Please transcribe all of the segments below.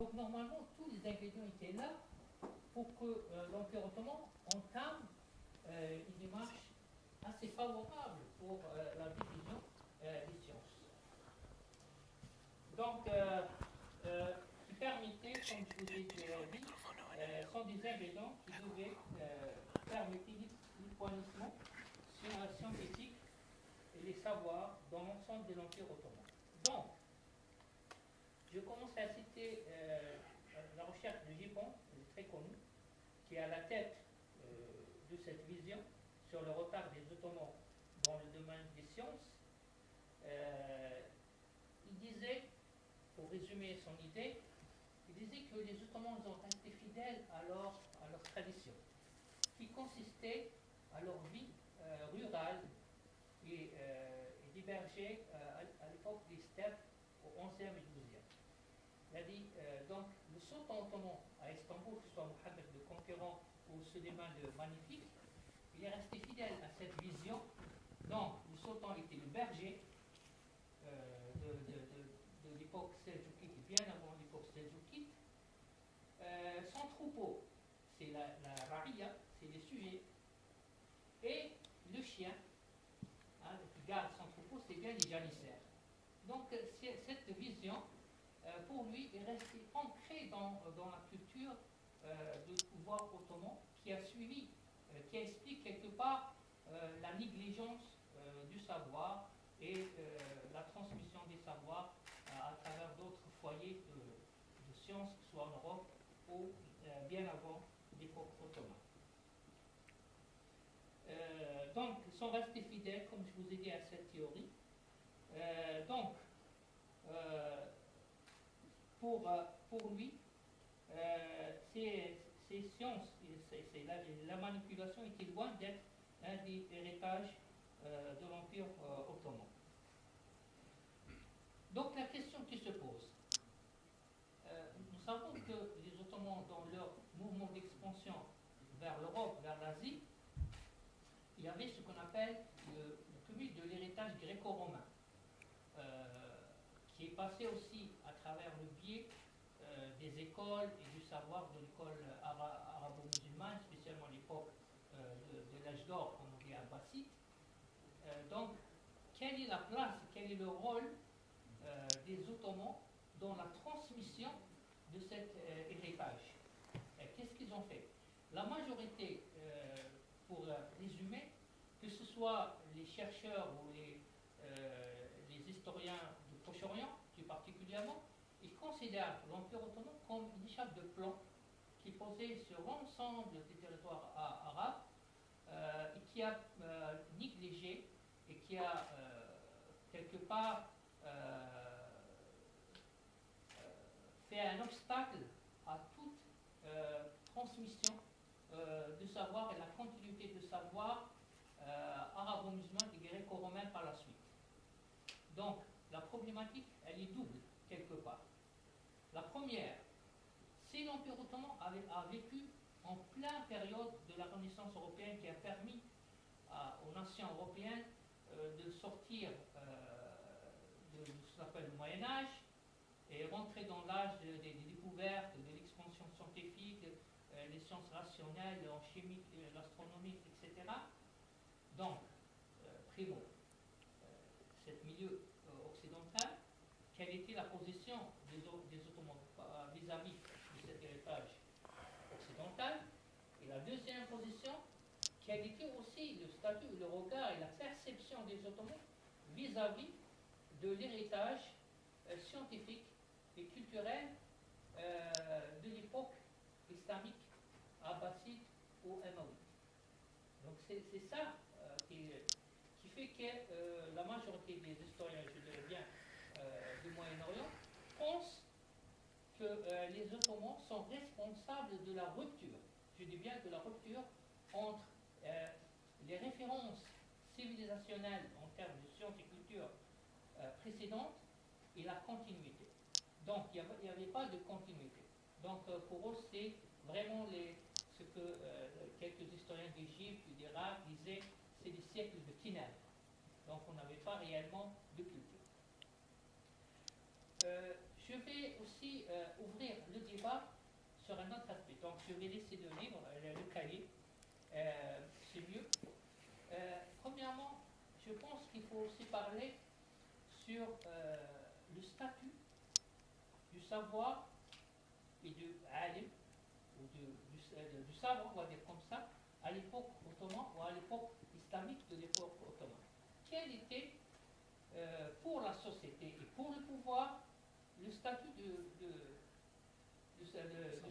Donc normalement, tous les ingrédients étaient là pour que l'Empire ottoman entame une démarche assez favorable pour la diffusion des sciences. Donc, qui permettait, comme je vous ai déjà dit, sont des ingrédients qui devaient permettre l'épanouissement scientifique et les savoirs dans l'ensemble de l'Empire ottoman. Donc, je commence à citer la recherche de Gibbon, très connue, qui est à la tête de cette vision sur le retard des Ottomans dans le domaine des sciences. Il disait, pour résumer son idée, il disait que les Ottomans ont resté fidèles à leur tradition, qui consistait à leur vie rurale et des bergers à l'époque des steppes au XIe et XIIe. Il a dit, donc, le sultan ottoman à Istanbul, que ce soit Mohammed le Conquérant ou Suleiman le Magnifique, il est resté fidèle à cette vision. Donc, le sultan était le berger de l'époque seljoukite et bien avant l'époque seljoukite. Son troupeau, c'est la raïa, c'est les sujets. Et le chien, qui garde son troupeau, c'est bien les janissaires. Donc, cette vision, pour lui, est restée ancrée dans la culture du pouvoir ottoman qui a suivi, qui explique quelque part la négligence du savoir et la transmission des savoirs à travers d'autres foyers de sciences, que ce soit en Europe ou bien avant l'époque ottomane. Donc, ils sont restés fidèles, comme je vous ai dit, à cette théorie. Donc, pour lui, ces sciences, la manipulation était loin d'être un des héritages de l'Empire ottoman. Donc la question qui se pose, nous savons que les Ottomans, dans leur mouvement d'expansion vers l'Europe, vers l'Asie, il y avait ce qu'on appelle le cumul de l'héritage gréco-romain, qui est passé aussi à travers le biais des écoles et du savoir de l'école arabo-musulmane, spécialement à l'époque de l'âge d'or, comme on dit abbasside. Donc, quelle est la place, quel est le rôle des Ottomans dans la transmission de cet héritage? Qu'est-ce qu'ils ont fait? La majorité, pour résumer, que ce soit les chercheurs ou les historiens du Proche-Orient, plus particulièrement, ils considèrent l'Empire ottoman comme une échappe de plomb qui posait sur l'ensemble des territoires arabes et qui a négligé et qui a quelque part fait un obstacle à toute transmission de savoir et la continuité de savoir arabo-musulman et gréco-romain par la suite. Donc, la problématique, elle est double, quelque part. La première, si l'Empire ottoman a vécu en pleine période de la Renaissance européenne qui a permis aux nations européennes de sortir de ce qu'on appelle le Moyen-Âge et rentrer dans l'âge des découvertes, de l'expansion scientifique, les sciences rationnelles, en chimie, l'astronomie, etc. Donc, primo, cet milieu occidental, quelle était la position des Ottomans vis-à-vis de cet héritage occidental? Et la deuxième position, quel était aussi le statut, le regard et la perception des Ottomans vis-à-vis de l'héritage scientifique et culturel de l'époque islamique, abbasside ou amaouite. Donc c'est ça qui fait que la majorité des historiens, je dirais bien, du Moyen-Orient, pensent que les Ottomans sont responsables de la rupture, je dis bien de la rupture entre les références civilisationnelles en termes de sciences et culture précédentes et la continuité. Donc il n'y avait pas de continuité. Donc pour eux, c'est vraiment ce que quelques historiens d'Égypte ou d'Irak disaient, c'est des siècles de ténèbres. Donc on n'avait pas réellement de culture. Je vais aussi ouvrir le sur un autre aspect. Donc je vais laisser le livre, le cahier, c'est mieux. Premièrement, je pense qu'il faut aussi parler sur le statut du savoir et du alim, ou du savoir, on va dire comme ça, à l'époque ottomane ou à l'époque islamique de l'époque ottomane. Quel était, pour la société et pour le pouvoir, le statut du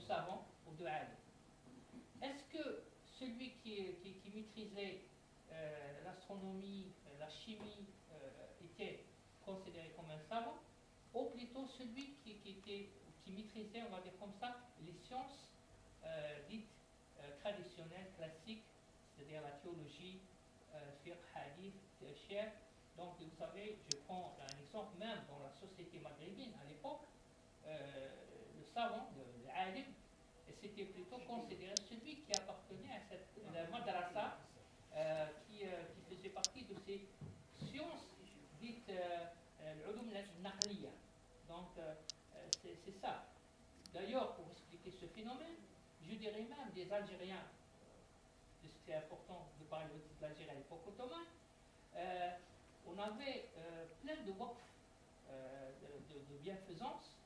savant ou de alim? Est-ce que celui qui maîtrisait l'astronomie, la chimie, était considéré comme un savant, ou plutôt celui qui maîtrisait, on va dire comme ça, les sciences dites traditionnelles, classiques, c'est-à-dire la théologie, fiqh, hadith, shi'r. Donc vous savez, je prends un exemple, même dans la société maghrébine à l'époque, le savant, le alim, c'était plutôt considéré celui qui appartenait à cette madrasa, qui faisait partie de ces sciences dites l'ulum al-naqliya. Donc c'est ça. D'ailleurs, pour expliquer ce phénomène, je dirais même des Algériens, c'est important de parler de l'Algérie à l'époque ottomane, on avait plein de waqf, de bienfaisance,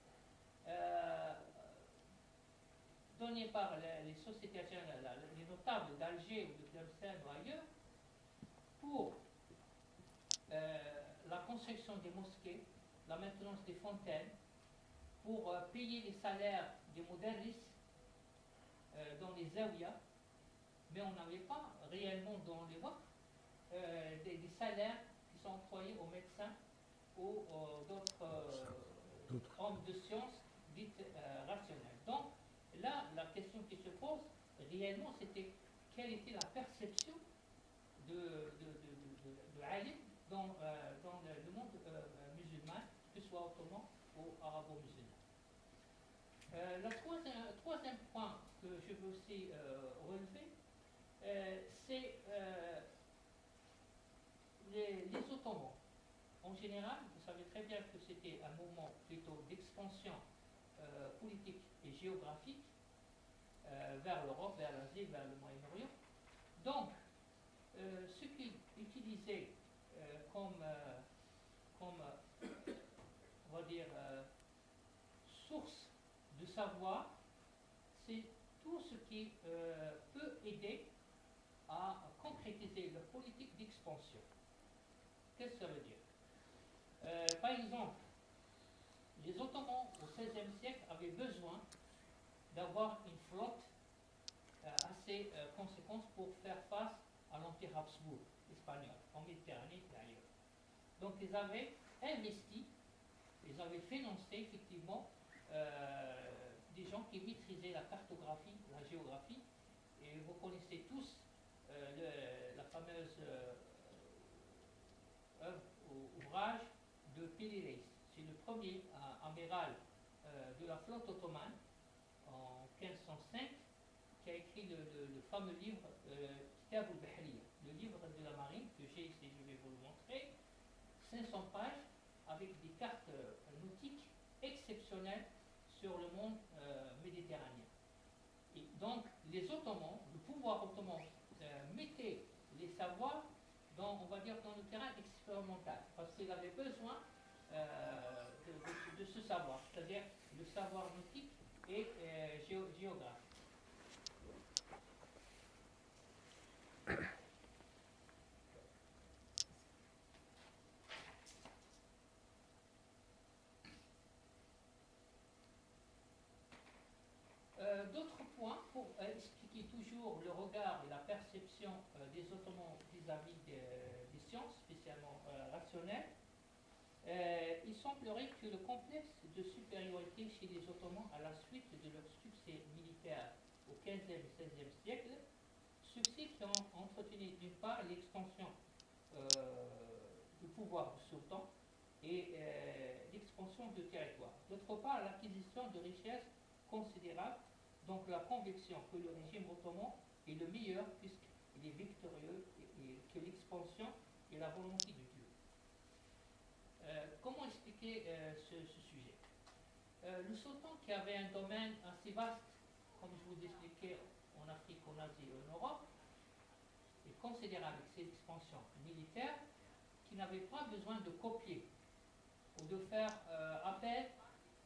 donnés par les sociétés algériennes, les notables d'Alger ou de Tlemcen ou ailleurs, pour la construction des mosquées, la maintenance des fontaines, pour payer les salaires des mudarris dans les zawiyas, mais on n'avait pas réellement dans les waqf des salaires qui sont employés aux médecins ou d'autres hommes de science dites rationnelles. Donc là, la question qui se pose réellement, c'était quelle était la perception de alim dans le monde musulman, que ce soit ottoman ou arabo-musulman. Le troisième point que je veux aussi relever, c'est les Ottomans. En général, vous savez très bien que c'était un mouvement plutôt d'expansion politique et géographique vers l'Europe, vers l'Asie, vers le Moyen-Orient. Donc, ce qu'ils utilisaient comme on va dire, source de savoir, c'est tout ce qui peut aider à concrétiser leur politique d'expansion. Qu'est-ce que ça veut dire? Par exemple, les Ottomans au XVIe siècle avaient besoin d'avoir une flotte assez conséquente pour faire face à l'Empire Habsbourg espagnol, en Méditerranée et ailleurs. Donc ils avaient investi, ils avaient financé effectivement des gens qui maîtrisaient la cartographie, la géographie, et vous connaissez tous la fameuse ouvrage de Pélirès. C'est le premier amiral de la flotte ottomane en 1505 qui a écrit le fameux livre Kitab al-Bahriya, le livre de la marine que j'ai ici, je vais vous le montrer, 500 pages avec des cartes nautiques exceptionnelles sur le monde méditerranéen. Et donc les Ottomans, le pouvoir ottoman mettait les savoirs dans, on va dire, dans le terrain expérimental, parce qu'il avait besoin de ce savoir, c'est-à-dire le savoir nautique et géographique. D'autres points pour expliquer toujours le regard et la perception des Ottomans vis-à-vis des sciences, spécialement rationnelles. Il semblerait que le complexe de supériorité chez les Ottomans à la suite de leur succès militaire au XVe et XVIe siècle, succès qui ont entretenu d'une part l'expansion du pouvoir du sultan et l'expansion du territoire. D'autre part, l'acquisition de richesses considérables, donc la conviction que le régime ottoman est le meilleur puisqu'il est victorieux et que l'expansion est la volonté de Dieu. Comment expliquer ce sujet? Le sultan, qui avait un domaine assez vaste comme je vous expliquais, en Afrique, en Asie et en Europe, et considérait avec ses expansions militaires qu'il n'avait pas besoin de copier ou de faire appel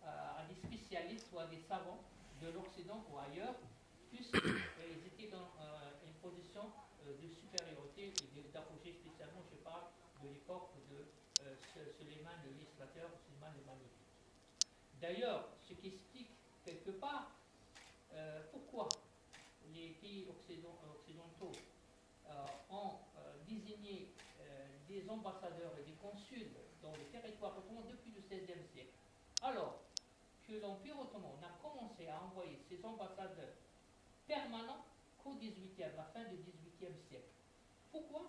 à des spécialistes ou à des savants de l'Occident ou ailleurs, puisqu'ils étaient dans une position de supériorité et d'apogée, spécialement, je parle de l'époque de Suleiman le législateur, Suleiman le magnifique. D'ailleurs, ce qui explique quelque part pourquoi les pays occidentaux ont désigné des ambassadeurs et des consuls dans le territoire ottoman depuis le XVIe siècle. Alors que l'Empire ottoman n'a commencé à envoyer ses ambassadeurs permanents qu'au XVIIIe, la fin du XVIIIe siècle. Pourquoi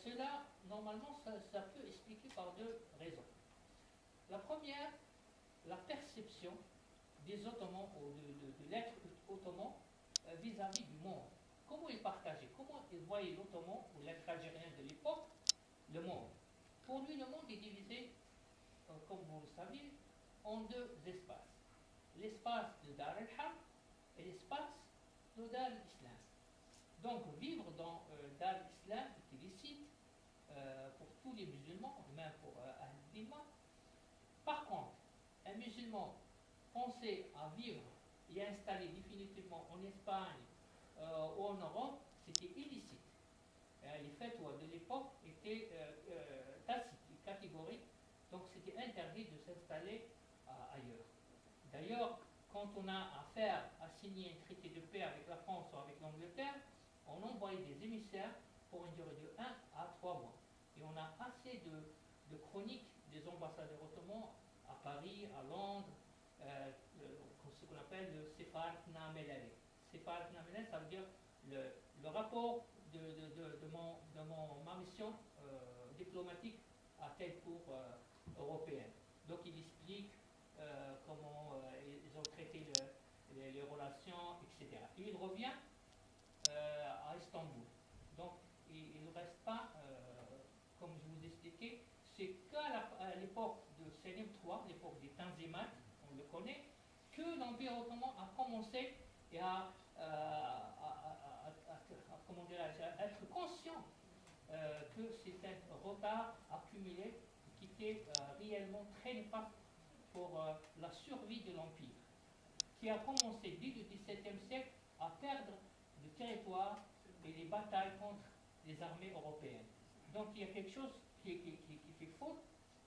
cela, normalement, ça peut expliquer par deux raisons. La première, la perception des Ottomans ou de l'être ottoman vis-à-vis du monde. Comment ils partageaient, comment ils voyaient l'Ottoman ou l'être algérien de l'époque, le monde. Pour lui, le monde est divisé, comme vous le savez, en deux espaces. L'espace de Dar el-Harb et l'espace de Dar el-Islam. Donc, vivre dans Dar el-Islam est illicite pour tous les musulmans, même pour Al-Dima. Par contre, un musulman pensait à vivre et à installer définitivement en Espagne ou en Europe, c'était illicite. Les fatwas de l'époque étaient tacites, catégoriques, donc c'était interdit de s'installer ailleurs. D'ailleurs, quand on a affaire à signer un traité de paix avec la France ou avec l'Angleterre, on envoyait des émissaires pour une durée de 1 à 3 mois. Et on a assez de chroniques des ambassadeurs ottomans à Paris, à Londres, ce qu'on appelle le Sefarat Namelali. Sefarat Namelali, ça veut dire le rapport de ma mission diplomatique à telle cour européenne. Donc il explique comment ils ont traité les relations, etc. Et il revient à Istanbul. Donc il ne reste pas, comme je vous expliquais, c'est qu'à l'époque de Selim III, l'époque des Tanzimat, on le connaît, que l'Empire ottoman a commencé à être conscient que c'est un retard accumulé qui était réellement très néfaste pour la survie de l'Empire, qui a commencé dès le XVIIe siècle à perdre le territoire et les batailles contre les armées européennes. Donc il y a quelque chose qui fait faute,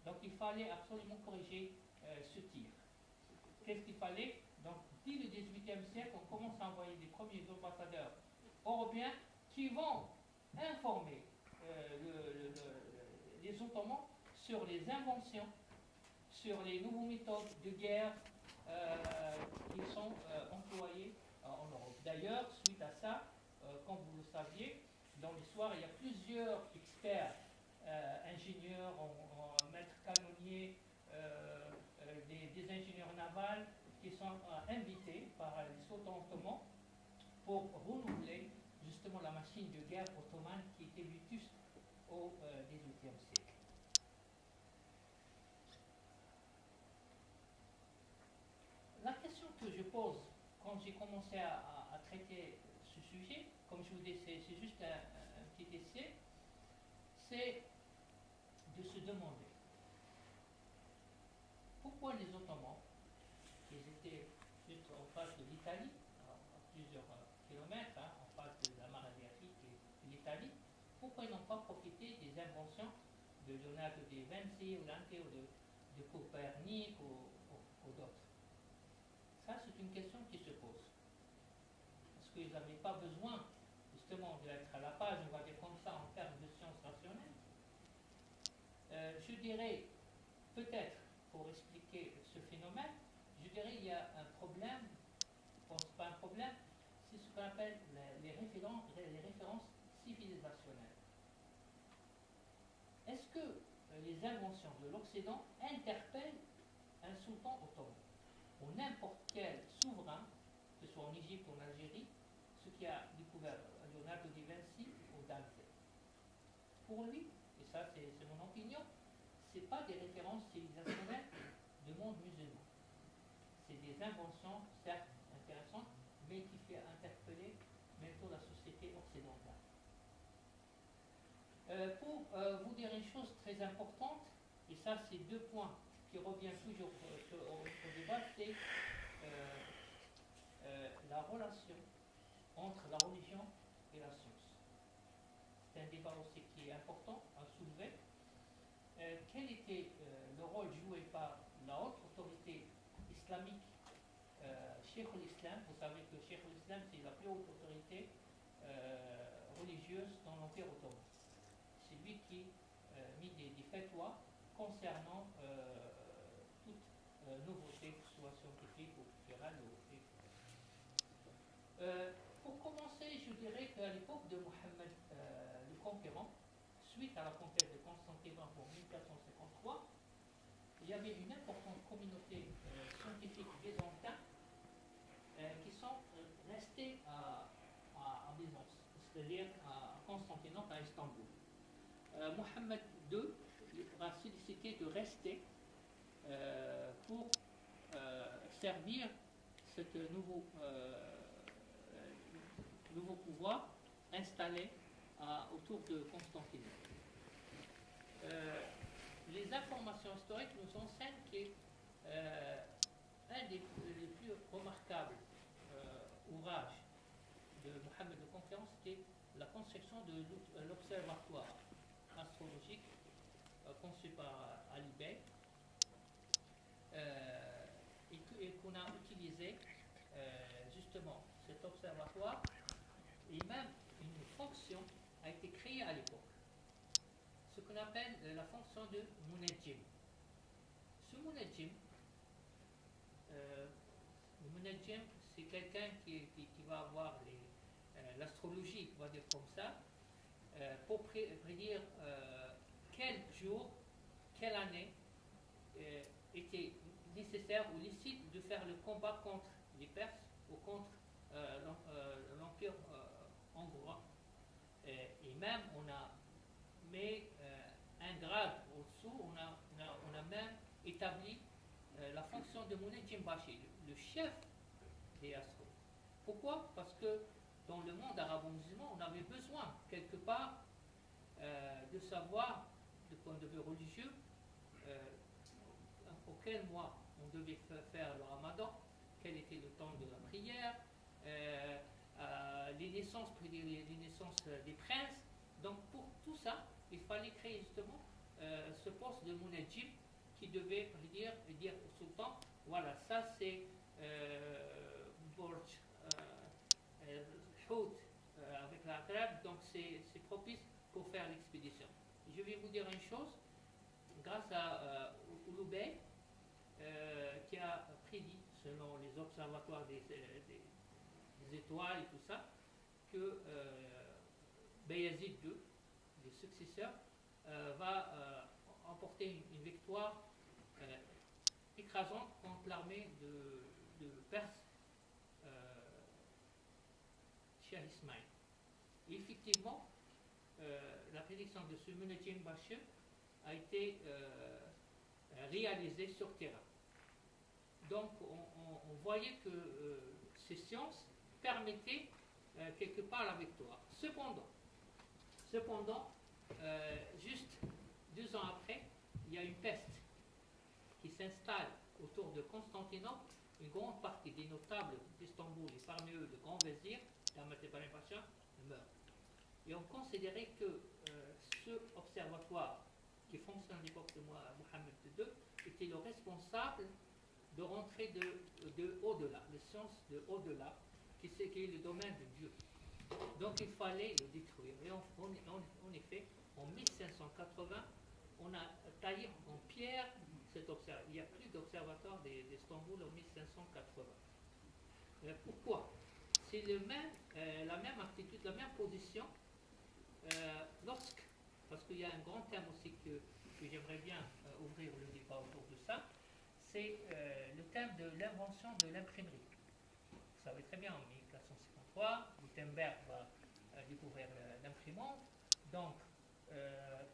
donc il fallait absolument corriger ce tir. Qu'est-ce qu'il fallait? Donc dès le XVIIIe siècle, on commence à envoyer des premiers ambassadeurs européens qui vont informer les Ottomans sur les inventions, sur les nouvelles méthodes de guerre qui sont employées en Europe. D'ailleurs, suite à ça, comme vous le saviez, dans l'histoire, il y a plusieurs experts, ingénieurs, maîtres canonniers, des ingénieurs navals qui sont invités par les sultans ottomans pour renouveler justement la machine de guerre ottomane qui était vétuste au XVIIIe siècle. La question que je pose quand j'ai commencé à traiter ce sujet, comme je vous dis, c'est juste un petit essai, c'est de se demander pourquoi les Ottomans, qui étaient juste en face de l'Italie, à plusieurs kilomètres, en face de la mer Adriatique et l'Italie, pourquoi ils n'ont pas profité des inventions de Leonardo da Vinci, ou de Copernic ou d'autres? Ça, c'est une question qui se pose. Parce qu'ils n'avaient pas besoin, justement, d'être à la page, on va dire comme ça, en termes de sciences rationnelles. Je dirais, peut-être, pour expliquer ce phénomène, je dirais qu'il y a un problème, bon, c'est pas un problème, c'est ce qu'on appelle les références civilisationnelles. Est-ce que les inventions de l'Occident interpellent un sultan ottoman ou n'importe quel souverain, que ce soit en Égypte ou en Algérie, ce qui a découvert Leonardo da Vinci ou Dante? Pour lui, et ça c'est mon opinion, ce n'est pas des références civilisationnelles du monde musulman. C'est des inventions, certes intéressantes, mais qui fait interpeller bientôt la société occidentale. Pour vous dire une chose très importante, et ça c'est deux points qui reviennent toujours au débat, c'est la relation entre la religion et la science. C'est un débat aussi qui est important à soulever. Quel était le rôle joué par la haute autorité islamique, Cheikh al-Islam? Vous savez que Cheikh al-Islam, c'est la plus haute autorité religieuse dans l'Empire ottoman. C'est lui qui mit des fatwas concernant toute nouveauté, que ce soit scientifique ou culturelle. Pour commencer, je dirais qu'à l'époque de Mohammed le Conquérant, suite à la conquête de Constantinople en 1453, il y avait une importante communauté scientifique byzantin qui sont restés à Byzance, c'est-à-dire à Constantinople, à Istanbul. Mohammed II a sollicité de rester pour servir ce nouveau pouvoir installé autour de Constantinople. Les informations historiques nous enseignent qu'un des plus remarquables ouvrages de Mohammed le Conquérant, c'était la construction de l'observatoire astrologique conçu par Ali Bey et qu'on a utilisé justement cet observatoire, et même une fonction a été créée à l'époque, ce qu'on appelle la fonction de Munajjim. Ce Munajjim, le Munajjim, c'est quelqu'un qui va avoir l'astrologie, on va dire comme ça, pour prédire quel jour, quelle année était nécessaire ou licite de faire le combat contre les Perses ou contre l'Empire hongrois. Et même on a mis un grade au-dessous, on a même établi la fonction de Munajjim Bashi, le chef des astros. Pourquoi? Parce que dans le monde arabo-musulman, on avait besoin quelque part de savoir, du point de vue religieux, auquel mois on devait faire le ramadan, quel était le temps de la prière, les naissances des princes. Donc pour tout ça, il fallait créer justement ce poste de Munajjim qui devait dire au sultan, voilà, ça c'est Borj Hout avec la trêve, donc c'est propice pour faire l'expédition. Je vais vous dire une chose, grâce à Ulubey, qui a prédit, selon les observatoires des étoiles et tout ça, que Bayazid II, le successeur, va emporter une victoire écrasante contre l'armée de Perse, Shah Ismail. Et effectivement, la prédiction de ce Munajjim Bashi a été réalisée sur terrain. Donc on voyait que ces sciences permettaient quelque part la victoire. Cependant, juste 2 ans après, il y a une peste qui s'installe autour de Constantinople. Une grande partie des notables d'Istanbul, et parmi eux le grand vizir, Ahmet Ibrahim Pacha, meurt. Et on considérait que ce observatoire qui fonctionne à l'époque de Mohammed II était le responsable de rentrer de au-delà, les sciences de au-delà, qui est le domaine de Dieu. Donc il fallait le détruire. Et en effet, en 1580, on a taillé en pierre cet observatoire. Il n'y a plus d'observatoire d'Istanbul en 1580. Pourquoi? C'est la même attitude, la même position parce qu'il y a un grand thème aussi que j'aimerais bien ouvrir le débat autour de ça, c'est le thème de l'invention de l'imprimerie. Vous savez très bien, en 1453, Gutenberg va découvrir l'imprimante, donc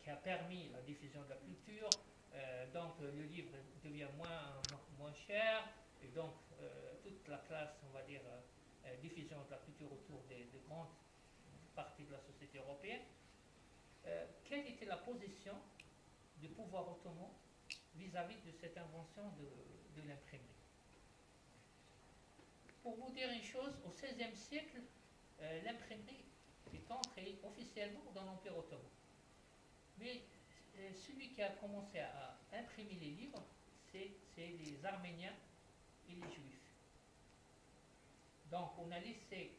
qui a permis la diffusion de la culture, donc le livre devient moins cher, et donc toute la classe, on va dire, diffusion de la culture autour de grandes parties de la société européenne, quelle était la position du pouvoir ottoman vis-à-vis de cette invention de l'imprimerie? Pour vous dire une chose, au XVIe siècle, l'imprimerie est entrée officiellement dans l'Empire ottoman. Mais celui qui a commencé à imprimer les livres, c'est les Arméniens et les Juifs. Donc on a laissé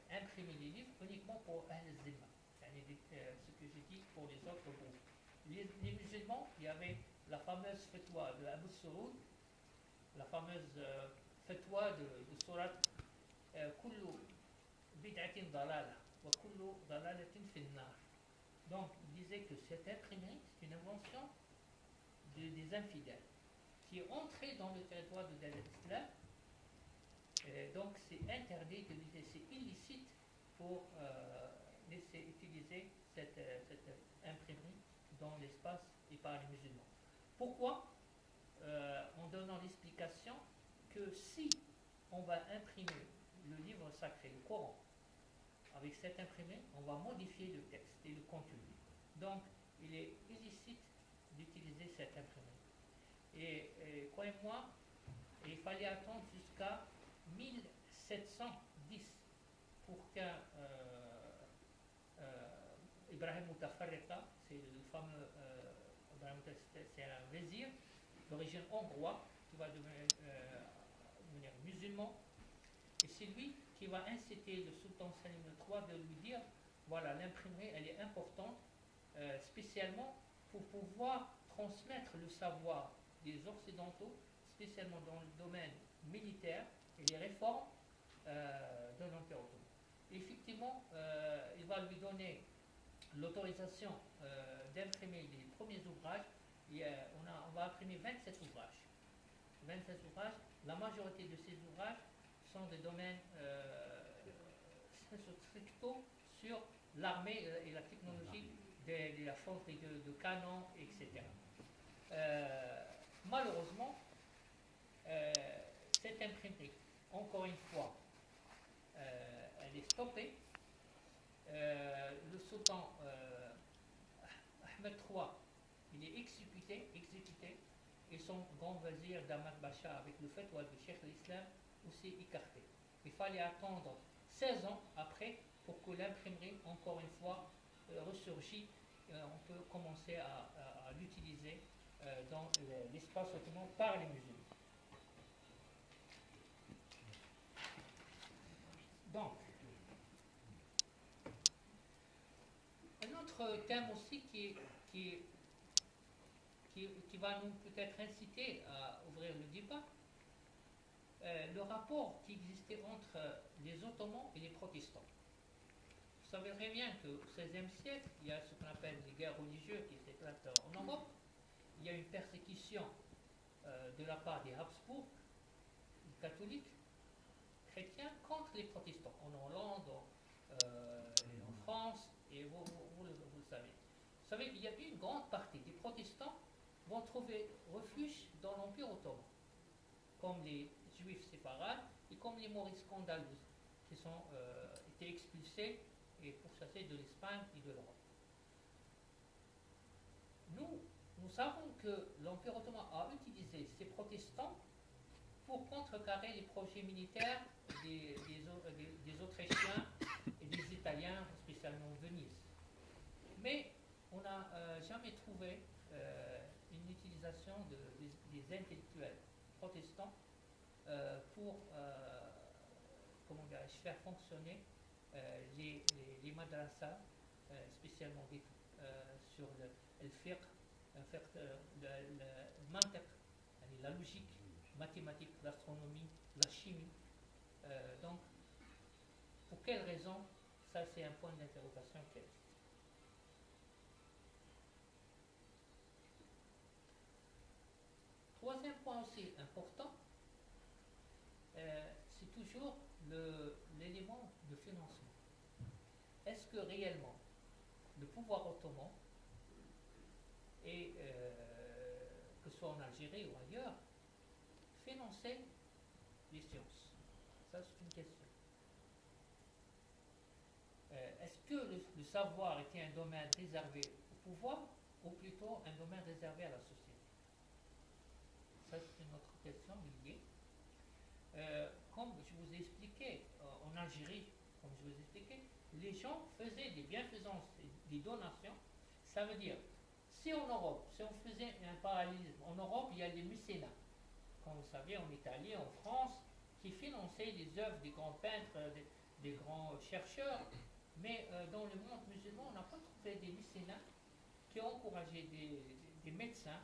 imprimer les livres uniquement pour Al-Zimma, ce que j'ai dit pour les autres groupes. Les musulmans, il y avait la fameuse fatwa de Abu Saoud, la fameuse fatwa de Surat Kullu bid'atin dalala wa kullu dalalatin fin-nar. Donc il disait que cette imprimerie, c'est une invention des infidèles qui est entrée dans le territoire de l'islam. Donc c'est interdit, c'est illicite pour laisser utiliser cette imprimerie dans l'espace et par les musulmans. Pourquoi? En donnant l'explication que si on va imprimer le livre sacré, le Coran, avec cette imprimée, on va modifier le texte et le contenu. Donc il est illicite d'utiliser cette imprimée. Et croyez-moi, il fallait attendre jusqu'à 1710 pour qu'un Ibrahim Mutafarriqa, c'est le fameux Ibrahim Mutafarriqa, c'est un vizir d'origine hongroise qui va devenir musulman, et c'est lui qui va inciter le sultan Salim III de lui dire voilà, l'imprimerie elle est importante, spécialement pour pouvoir transmettre le savoir des occidentaux, spécialement dans le domaine militaire et les réformes de l'Empire ottoman. Effectivement, il va lui donner l'autorisation d'imprimer les premiers ouvrages. On va imprimer 27 ouvrages. 27 ouvrages. La majorité de ces ouvrages sont des domaines stricto sur l'armée et la technologie de la fonderie de canons, etc. Malheureusement, cette imprimerie, encore une fois, elle est stoppée. Le sultan Ahmed III, il est exécuté, et son grand vizir Damat Bacha, avec le fatwa de Cheikh l'Islam, aussi écarté. Il fallait attendre 16 ans après pour que l'imprimerie, encore une fois, ressurgit. On peut commencer à l'utiliser dans l'espace ottoman par les musulmans. Donc, un autre thème aussi qui va nous peut-être inciter à ouvrir le débat, le rapport qui existait entre les Ottomans et les protestants. Vous savez très bien qu'au XVIe siècle, il y a ce qu'on appelle les guerres religieuses qui s'éclatent en Europe. Il y a une persécution de la part des Habsbourg, des catholiques, chrétiens, contre les protestants, en Hollande, en France, et vous le savez. Vous savez qu'il y a une grande partie des protestants vont trouver refuge dans l'Empire ottoman, comme les juifs séfarades et comme les Maurices andalous, qui ont été expulsés et pourchassés de l'Espagne et de l'Europe. Nous savons que l'Empire ottoman a utilisé ces protestants pour contrecarrer les projets militaires des Autrichiens et des Italiens, spécialement Venise. Mais on n'a jamais trouvé une utilisation des intellectuels protestants pour faire fonctionner les madrasas, spécialement sur le fiqh, le mantiq, la logique, mathématiques, l'astronomie, la chimie. Donc, pour quelle raison? Ça, c'est un point d'interrogation qui existe. Troisième point aussi important, c'est toujours l'élément de financement. Est-ce que réellement le pouvoir ottoman, et que ce soit en Algérie ou ailleurs, finançait les sciences? Ça, c'est une question. Est-ce que le savoir était un domaine réservé au pouvoir ou plutôt un domaine réservé à la société? Ça, c'est une autre question liée. Comme je vous ai expliqué, en Algérie, comme je vous ai expliqué, les gens faisaient des bienfaisances, des donations. Ça veut dire, si en Europe, si on faisait un parallélisme, en Europe, il y a les mécénats, comme vous savez, en Italie, en France, qui finançaient les œuvres des grands peintres, des grands chercheurs. Mais dans le monde musulman, on n'a pas trouvé des mécénats qui ont encouragé des médecins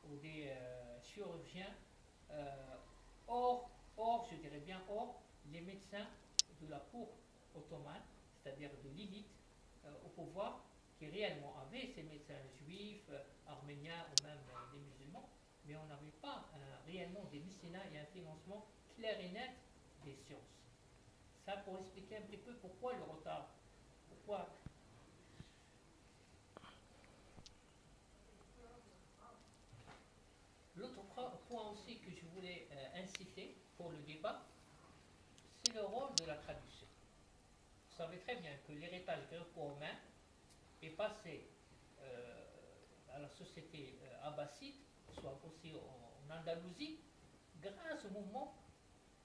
ou des chirurgiens hors, je dirais bien hors, les médecins de la cour ottomane, c'est-à-dire de l'élite au pouvoir, qui réellement avaient ces médecins juifs, arméniens ou même des musulmans, mais on n'avait pas réellement des mécénats et un financement clair et net des sciences. Ça pour expliquer un petit peu pourquoi le retard. Pourquoi l'autre point aussi que je voulais inciter pour le débat, c'est le rôle de la traduction. Vous savez très bien que l'héritage gréco-romain est passé à la société abbasside, soit aussi en Andalousie, grâce au mouvement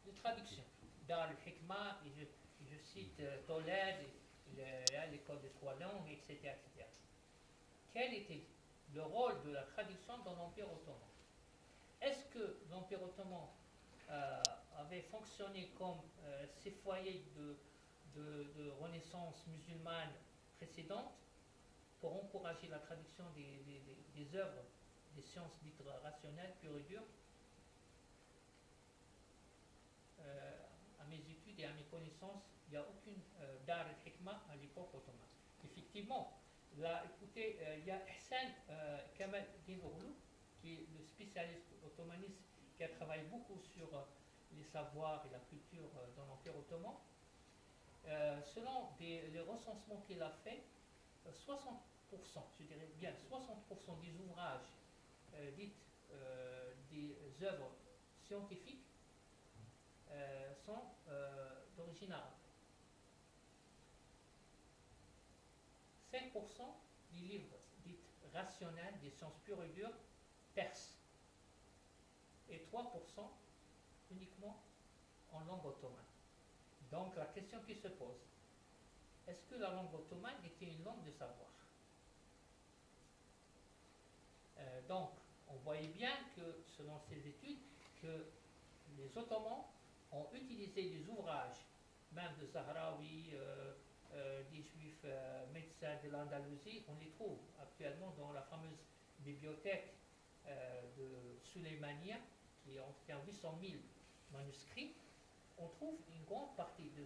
de traduction. Dar al-Hikmah, et je cite Tolède, l'école des trois langues, etc., etc. Quel était le rôle de la traduction dans l'Empire ottoman? Est-ce que l'Empire ottoman avait fonctionné comme ces foyers de renaissance musulmane précédente pour encourager la traduction des œuvres des sciences dites rationnelles pures et dures? À mes études et à mes connaissances, il n'y a aucune Dar al-Hikmah à l'époque ottomane. Effectivement, là, écoutez, il y a Hassan Kamal Din Oghlu, qui est le spécialiste ottomaniste qui a travaillé beaucoup sur les savoirs et la culture dans l'Empire ottoman. Selon les recensements qu'il a fait, 60%, je dirais bien 60% des ouvrages dites des œuvres scientifiques sont d'origine arabe. 5% des livres dits rationnels, des sciences pures et dures, perses. Et 3% uniquement en langue ottomane. Donc la question qui se pose, est-ce que la langue ottomane était une langue de savoir? Donc on voyait bien que, selon ces études, que les Ottomans ont utilisé des ouvrages, même de Sahraoui, des juifs médecins de l'Andalousie. On les trouve actuellement dans la fameuse bibliothèque de Suleymania, qui contient 800 000 manuscrits. On trouve une grande partie de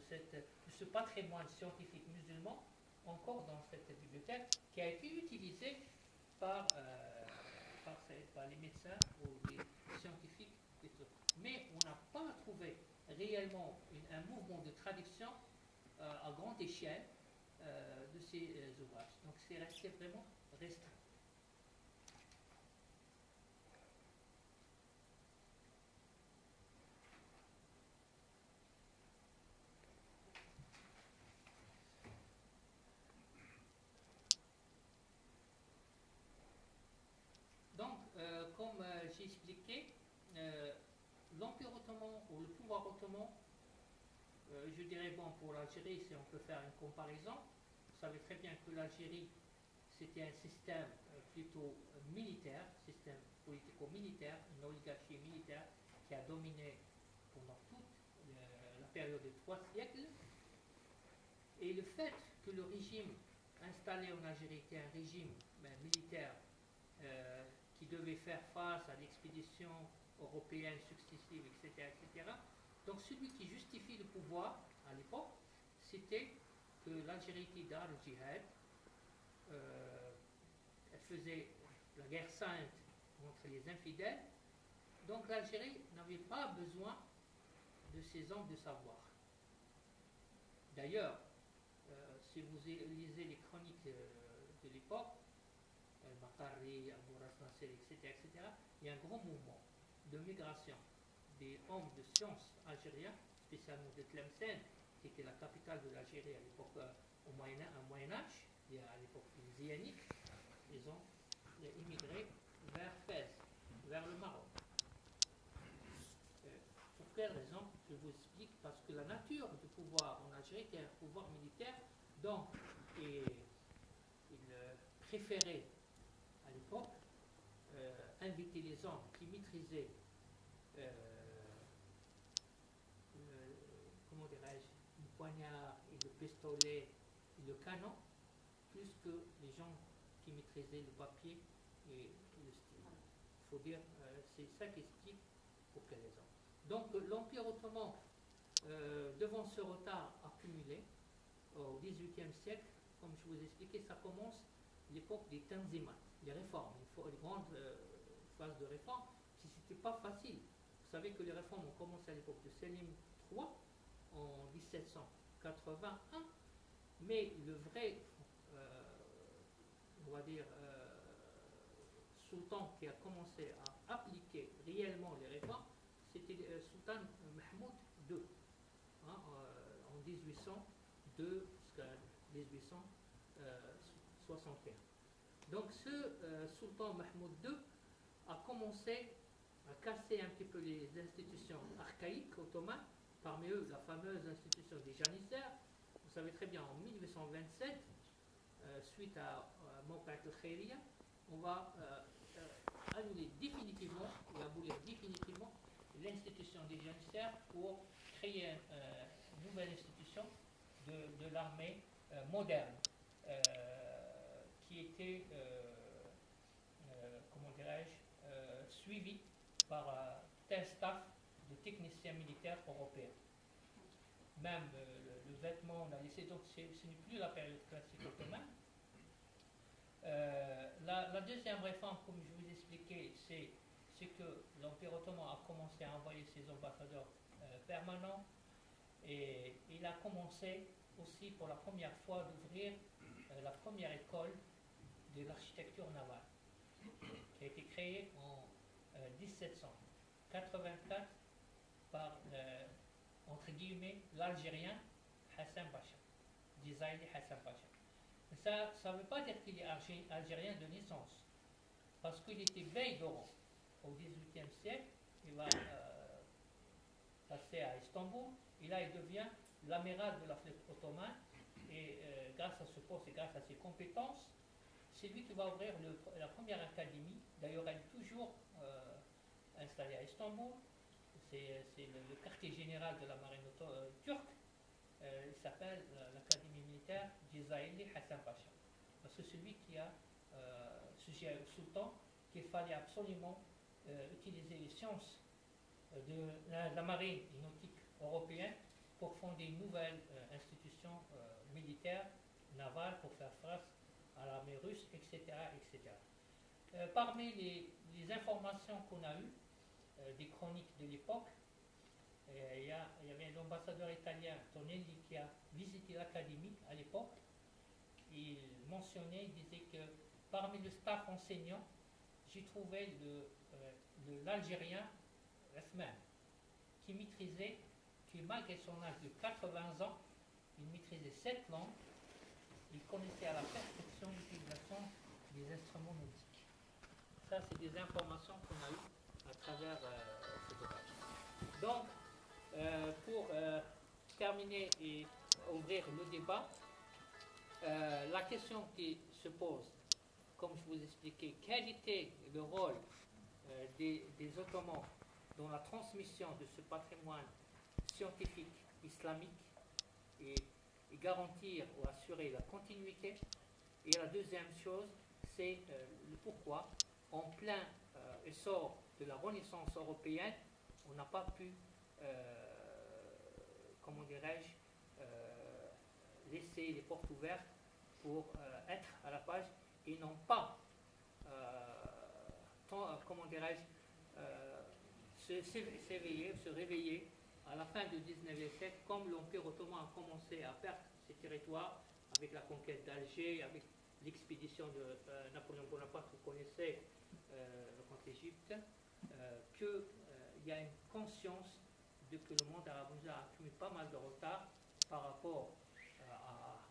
ce patrimoine scientifique musulman encore dans cette bibliothèque, qui a été utilisée par les médecins ou les scientifiques. Mais on n'a pas trouvé réellement un mouvement de traduction à grande échelle de ces ouvrages. Donc c'est resté vraiment restreint. Donc, comme j'ai expliqué, l'Empire ottoman ou le pouvoir ottoman, je dirais, bon, pour l'Algérie, si on peut faire une comparaison, vous savez très bien que l'Algérie, c'était un système plutôt militaire, système politico-militaire, une oligarchie militaire qui a dominé pendant toute la période de 3 siècles. Et le fait que le régime installé en Algérie était un régime militaire qui devait faire face à l'expédition européenne successive, etc., etc. Donc celui qui justifie le pouvoir à l'époque, c'était que l'Algérie était dans le djihad, elle faisait la guerre sainte contre les infidèles, donc l'Algérie n'avait pas besoin de ces hommes de savoir. D'ailleurs, si vous lisez les chroniques de l'époque, Makarri, Abouras Nasser, etc., il y a un grand mouvement de migration des hommes de sciences algériens, spécialement de Tlemcen, qui était la capitale de l'Algérie à l'époque au Moyen Âge, et à l'époque zéanique, ils ont immigré vers Fès, vers le Maroc. Pour quelle raison? Je vous explique, parce que la nature du pouvoir en Algérie était un pouvoir militaire, donc il préférait à l'époque inviter les hommes qui maîtrisaient comment dirais-je, le poignard et le pistolet et le canon, plus que les gens qui maîtrisaient le papier et le style. Il faut dire, c'est ça qui explique pour quelle raison. Donc l'Empire ottoman, devant ce retard accumulé au XVIIIe siècle, comme je vous ai expliqué, ça commence l'époque des Tanzimat, les réformes, les grandes phases de réforme, qui n'était pas facile. Vous savez que les réformes ont commencé à l'époque de Selim III en 1781, mais le vrai, on va dire, sultan qui a commencé à appliquer réellement les réformes, c'était Sultan Mahmoud II, hein, en 1802 jusqu'à 1861. Donc ce Sultan Mahmoud II a commencé à casser un petit peu les institutions archaïques ottomanes, parmi eux la fameuse institution des janissaires. Vous savez très bien, en 1827, suite à Mawqat al-Khayriya, on va annuler définitivement et abolir définitivement l'institution des janissaires pour créer une nouvelle institution de l'armée moderne qui était, comment dirais-je, suivie par un staff de techniciens militaires européens. Même le vêtement, on a laissé, donc ce n'est plus la période classique ottomane. La deuxième réforme, comme je vous ai expliqué, c'est que l'Empire ottoman a commencé à envoyer ses ambassadeurs permanents et il a commencé aussi pour la première fois d'ouvrir la première école de l'architecture navale qui a été créée en 1784 par, entre guillemets, l'Algérien Hassan Pacha, Djizaili Hassan Pacha. Ça ne veut pas dire qu'il est algérien de naissance, parce qu'il était bey d'Oran au XVIIIe siècle. Il va passer à Istanbul, et là il devient l'amiral de la flotte ottomane, et grâce à ce poste et grâce à ses compétences, c'est lui qui va ouvrir la première académie. D'ailleurs, elle est toujours installée à Istanbul. C'est le quartier général de la marine turque. Il s'appelle l'Académie militaire Djizaili Hassan Pacha. Parce que c'est celui qui a suggéré au sultan qu'il fallait absolument utiliser les sciences de la marine et nautique européenne pour fonder une nouvelle institution militaire, navale, pour faire face à l'armée russe, etc. etc. Parmi les informations qu'on a eues, des chroniques de l'époque, il y avait l'ambassadeur italien Tonelli qui a visité l'académie à l'époque. Il mentionnait, il disait que parmi le staff enseignant, j'ai trouvé l'Algérien Othman, qui maîtrisait, qui malgré son âge de 80 ans, il maîtrisait 7 langues, il connaissait à la perfection l'utilisation des instruments nautiques. Ça, c'est des informations qu'on a eues à travers cet ouvrage. Donc, pour terminer et ouvrir le débat, la question qui se pose, comme je vous expliquais, quel était le rôle des Ottomans dans la transmission de ce patrimoine scientifique islamique et garantir ou assurer la continuité. Et la deuxième chose, c'est le pourquoi, en plein essor de la Renaissance européenne, on n'a pas pu, comment dirais-je, laisser les portes ouvertes pour être à la page et non pas, comment dirais-je, se réveiller à la fin du 19e siècle, comme l'Empire ottoman a commencé à perdre ses territoires avec la conquête d'Alger, avec l'expédition de Napoléon Bonaparte, vous connaissez, contre l'Égypte, qu'il y a une conscience de que le monde arabe nous a accumulé pas mal de retard par rapport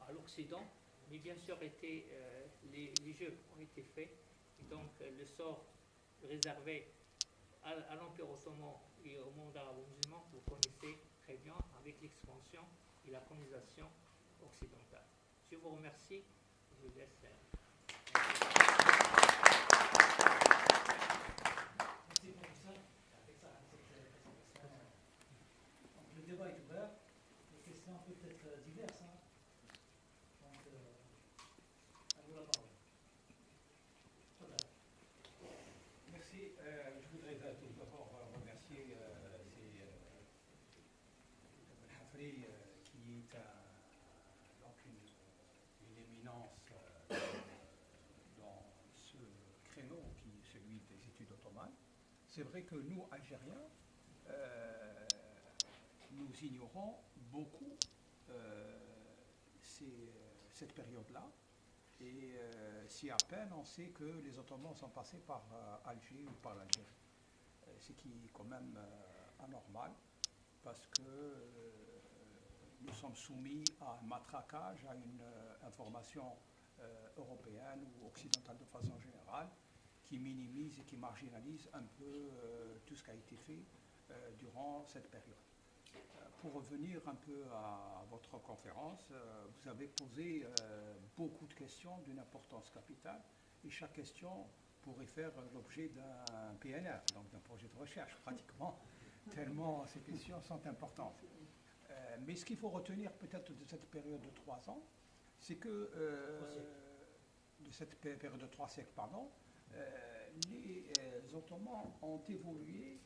à l'Occident, mais bien sûr les jeux ont été faits, et donc le sort réservé à l'Empire ottoman et au monde arabo-musulman, vous connaissez très bien avec l'expansion et la colonisation occidentale. Je vous remercie, je vous laisse. Merci professeur. Avec ça, cette présentation. Donc, le débat est ouvert. Les questions peuvent être diverses. Hein. Donc, à vous la parole. Voilà. Merci. Je voudrais tout d'abord remercier Hafri, qui est donc une éminence dans ce créneau qui est celui des études ottomanes. C'est vrai que nous, Algériens, nous ignorons beaucoup cette période-là. Et si à peine on sait que les Ottomans sont passés par Alger ou par l'Algérie. Ce qui est quand même anormal, parce que nous sommes soumis à un matraquage, à une information européenne ou occidentale de façon générale, qui minimise et qui marginalise un peu tout ce qui a été fait durant cette période. Pour revenir un peu à votre conférence, vous avez posé beaucoup de questions d'une importance capitale, et chaque question pourrait faire l'objet d'un PNR, donc d'un projet de recherche pratiquement, tellement ces questions sont importantes. Mais ce qu'il faut retenir peut-être de cette période de 3 ans, c'est que de cette période de 3 siècles, pardon, les Ottomans ont évolué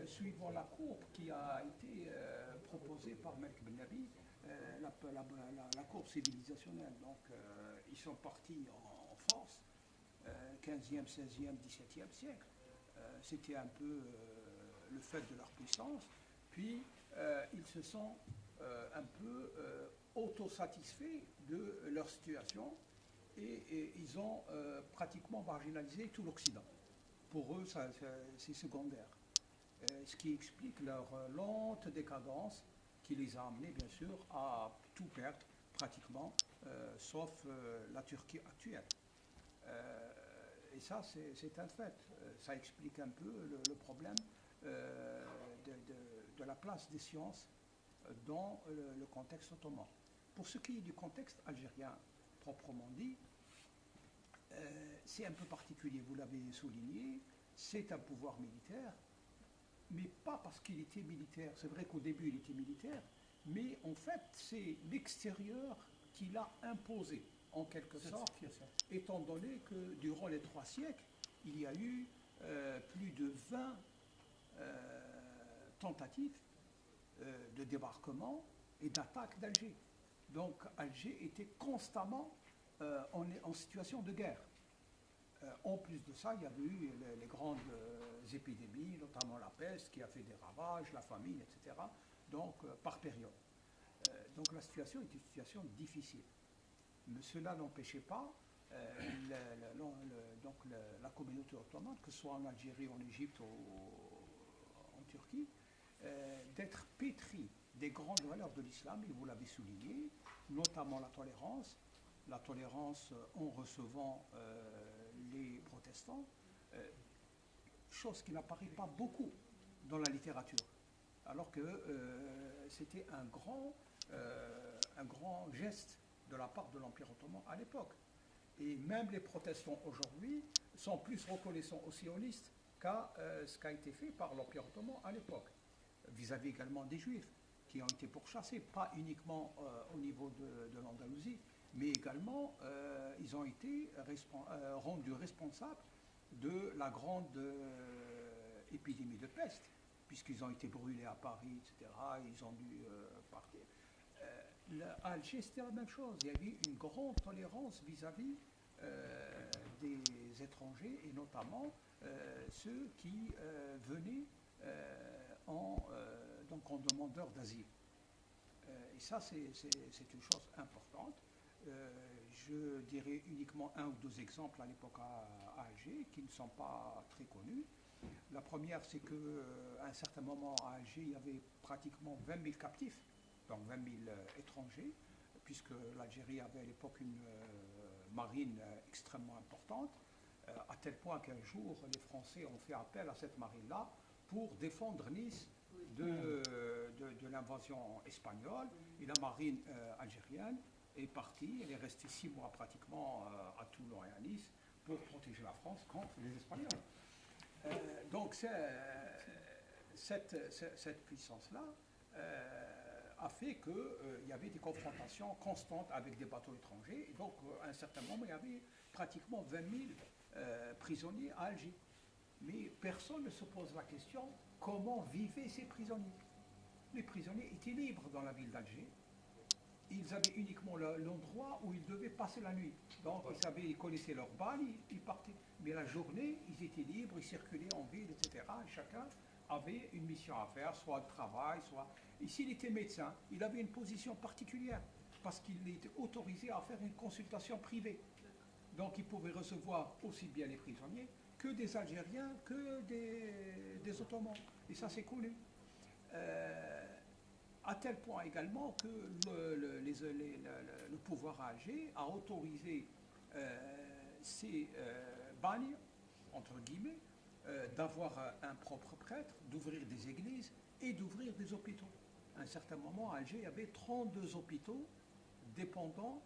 suivant la courbe qui a été proposée par Malik Ben Nabi, la courbe civilisationnelle. Donc, ils sont partis en force, 15e, 16e, 17e siècle. C'était un peu le fait de leur puissance. Puis, ils se sont un peu autosatisfaits de leur situation, et ils ont pratiquement marginalisé tout l'Occident. Pour eux, c'est secondaire. Ce qui explique leur lente décadence, qui les a amenés, bien sûr, à tout perdre, pratiquement, sauf la Turquie actuelle. Et ça, c'est un fait. Ça explique un peu le problème de la place des sciences dans le contexte ottoman. Pour ce qui est du contexte algérien proprement dit, c'est un peu particulier, vous l'avez souligné, c'est un pouvoir militaire, mais pas parce qu'il était militaire. C'est vrai qu'au début il était militaire, mais en fait c'est l'extérieur qui l'a imposé, en quelque sorte, étant donné que durant les 3 siècles, il y a eu plus de 20 tentatives de débarquement et d'attaque d'Alger. Donc Alger était constamment en situation de guerre. En plus de ça, il y avait eu les grandes épidémies, notamment la peste, qui a fait des ravages, la famine, etc. Donc, par période. Donc, la situation est une situation difficile. Mais cela n'empêchait pas la communauté ottomane, que ce soit en Algérie, en Égypte ou en Turquie, d'être pétrie des grandes valeurs de l'islam, et vous l'avez souligné, notamment la tolérance en recevant les protestants, chose qui n'apparaît pas beaucoup dans la littérature, alors que c'était un grand geste de la part de l'Empire ottoman à l'époque. Et même les protestants aujourd'hui sont plus reconnaissants aux sionistes qu'à ce qui a été fait par l'Empire ottoman à l'époque, vis-à-vis également des juifs qui ont été pourchassés, pas uniquement au niveau de l'Andalousie, mais également ils ont été rendus responsables de la grande épidémie de peste, puisqu'ils ont été brûlés à Paris, etc. Ils ont dû partir. À Alger, c'était la même chose. Il y avait une grande tolérance vis-à-vis des étrangers, et notamment ceux qui venaient en demandeurs d'asile. Et ça, c'est une chose importante. Je dirais uniquement 1 ou 2 exemples à l'époque à Alger, qui ne sont pas très connus. La première, c'est qu'à un certain moment à Alger, il y avait pratiquement 20 000 captifs donc 20 000 étrangers, puisque l'Algérie avait à l'époque une marine extrêmement importante, à tel point qu'un jour, les Français ont fait appel à cette marine-là pour défendre Nice de l'invasion espagnole. Et la marine algérienne est partie, elle est restée 6 mois pratiquement à Toulon et à Nice pour protéger la France contre les Espagnols. Donc cette puissance-là a fait qu'il y avait des confrontations constantes avec des bateaux étrangers. Et donc, à un certain moment, il y avait pratiquement 20 000 prisonniers à Alger. Mais personne ne se pose la question comment vivaient ces prisonniers. Les prisonniers étaient libres dans la ville d'Alger. Ils avaient uniquement l'endroit où ils devaient passer la nuit. Donc, ils connaissaient leur balle, ils partaient. Mais la journée, ils étaient libres, ils circulaient en ville, etc. Et chacun avait une mission à faire, soit de travail, soit... Et s'il était médecin, il avait une position particulière, parce qu'il était autorisé à faire une consultation privée. Donc, il pouvait recevoir aussi bien les prisonniers que des Algériens, que des Ottomans. Et ça, c'est connu. À tel point également que le pouvoir à Alger a autorisé ces bagnes, entre guillemets, d'avoir un propre prêtre, d'ouvrir des églises et d'ouvrir des hôpitaux. À un certain moment, à Alger, il y avait 32 hôpitaux dépendants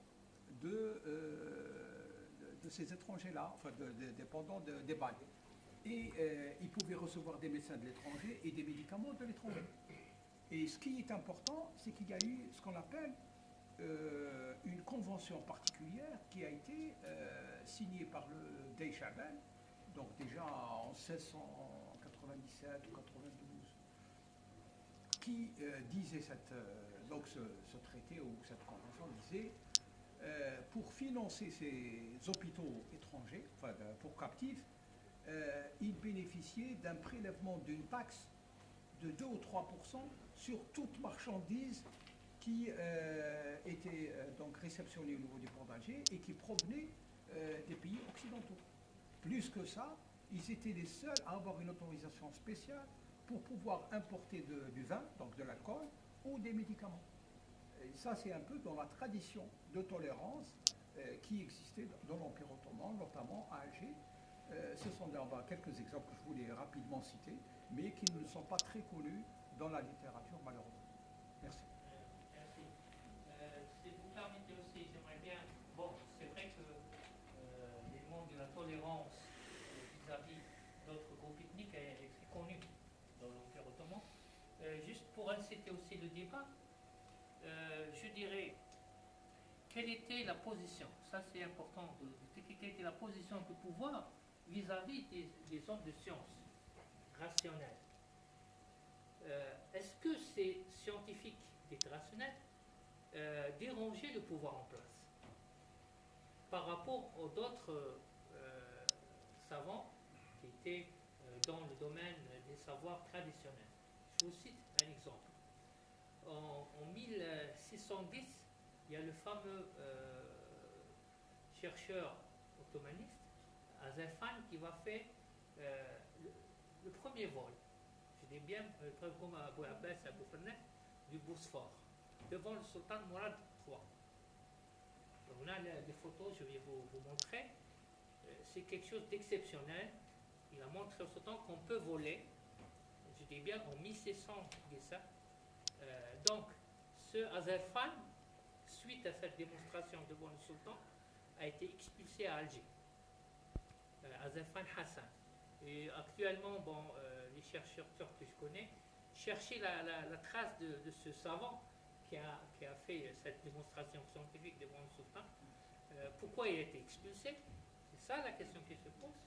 de ces étrangers-là, enfin dépendants des bagnes. Et ils pouvaient recevoir des médecins de l'étranger et des médicaments de l'étranger. Et ce qui est important, c'est qu'il y a eu ce qu'on appelle une convention particulière qui a été signée par le Dey Chaban, donc déjà en 1697 ou 92, qui disait donc ce traité ou cette convention disait pour financer ces hôpitaux étrangers, enfin pour captifs, ils bénéficiaient d'un prélèvement d'une taxe de 2 ou 3% sur toute marchandise qui était donc réceptionnée au niveau du port d'Alger et qui provenait des pays occidentaux. Plus que ça, ils étaient les seuls à avoir une autorisation spéciale pour pouvoir importer du vin, donc de l'alcool, ou des médicaments. Et ça, c'est un peu dans la tradition de tolérance qui existait dans l'Empire ottoman, notamment à Alger. Ce sont quelques exemples que je voulais rapidement citer, mais qui ne sont pas très connus dans la littérature, malheureusement. Merci. Merci. Si vous permettez aussi, j'aimerais bien... Bon, c'est vrai que l'élément de la tolérance vis-à-vis d'autres groupes ethniques est très connu dans l'Empire ottoman. Juste pour inciter aussi le débat, je dirais, quelle était la position, ça c'est important, quelle était la position du pouvoir vis-à-vis des hommes de science rationnels. Est-ce que ces scientifiques d'être rationnels dérangeaient le pouvoir en place par rapport aux d'autres savants qui étaient dans le domaine des savoirs traditionnels? Je vous cite un exemple. En 1610, il y a le fameux chercheur ottomaniste, Azefan, qui va faire le premier vol, je dis bien, comme Abou Abbas Abou Fernet, du Bosphore, devant le sultan Mourad III. Donc on a les photos, je vais vous montrer. C'est quelque chose d'exceptionnel. Il a montré au sultan qu'on peut voler, je dis bien en 1617. Donc, ce Azefan, suite à cette démonstration devant le sultan, a été expulsé à Alger. Azefan Hassan. Et actuellement, les chercheurs turcs que je connais cherchaient la trace de ce savant qui a fait cette démonstration scientifique devant le sultan. Pourquoi il a été expulsé? C'est ça la question qui se pose.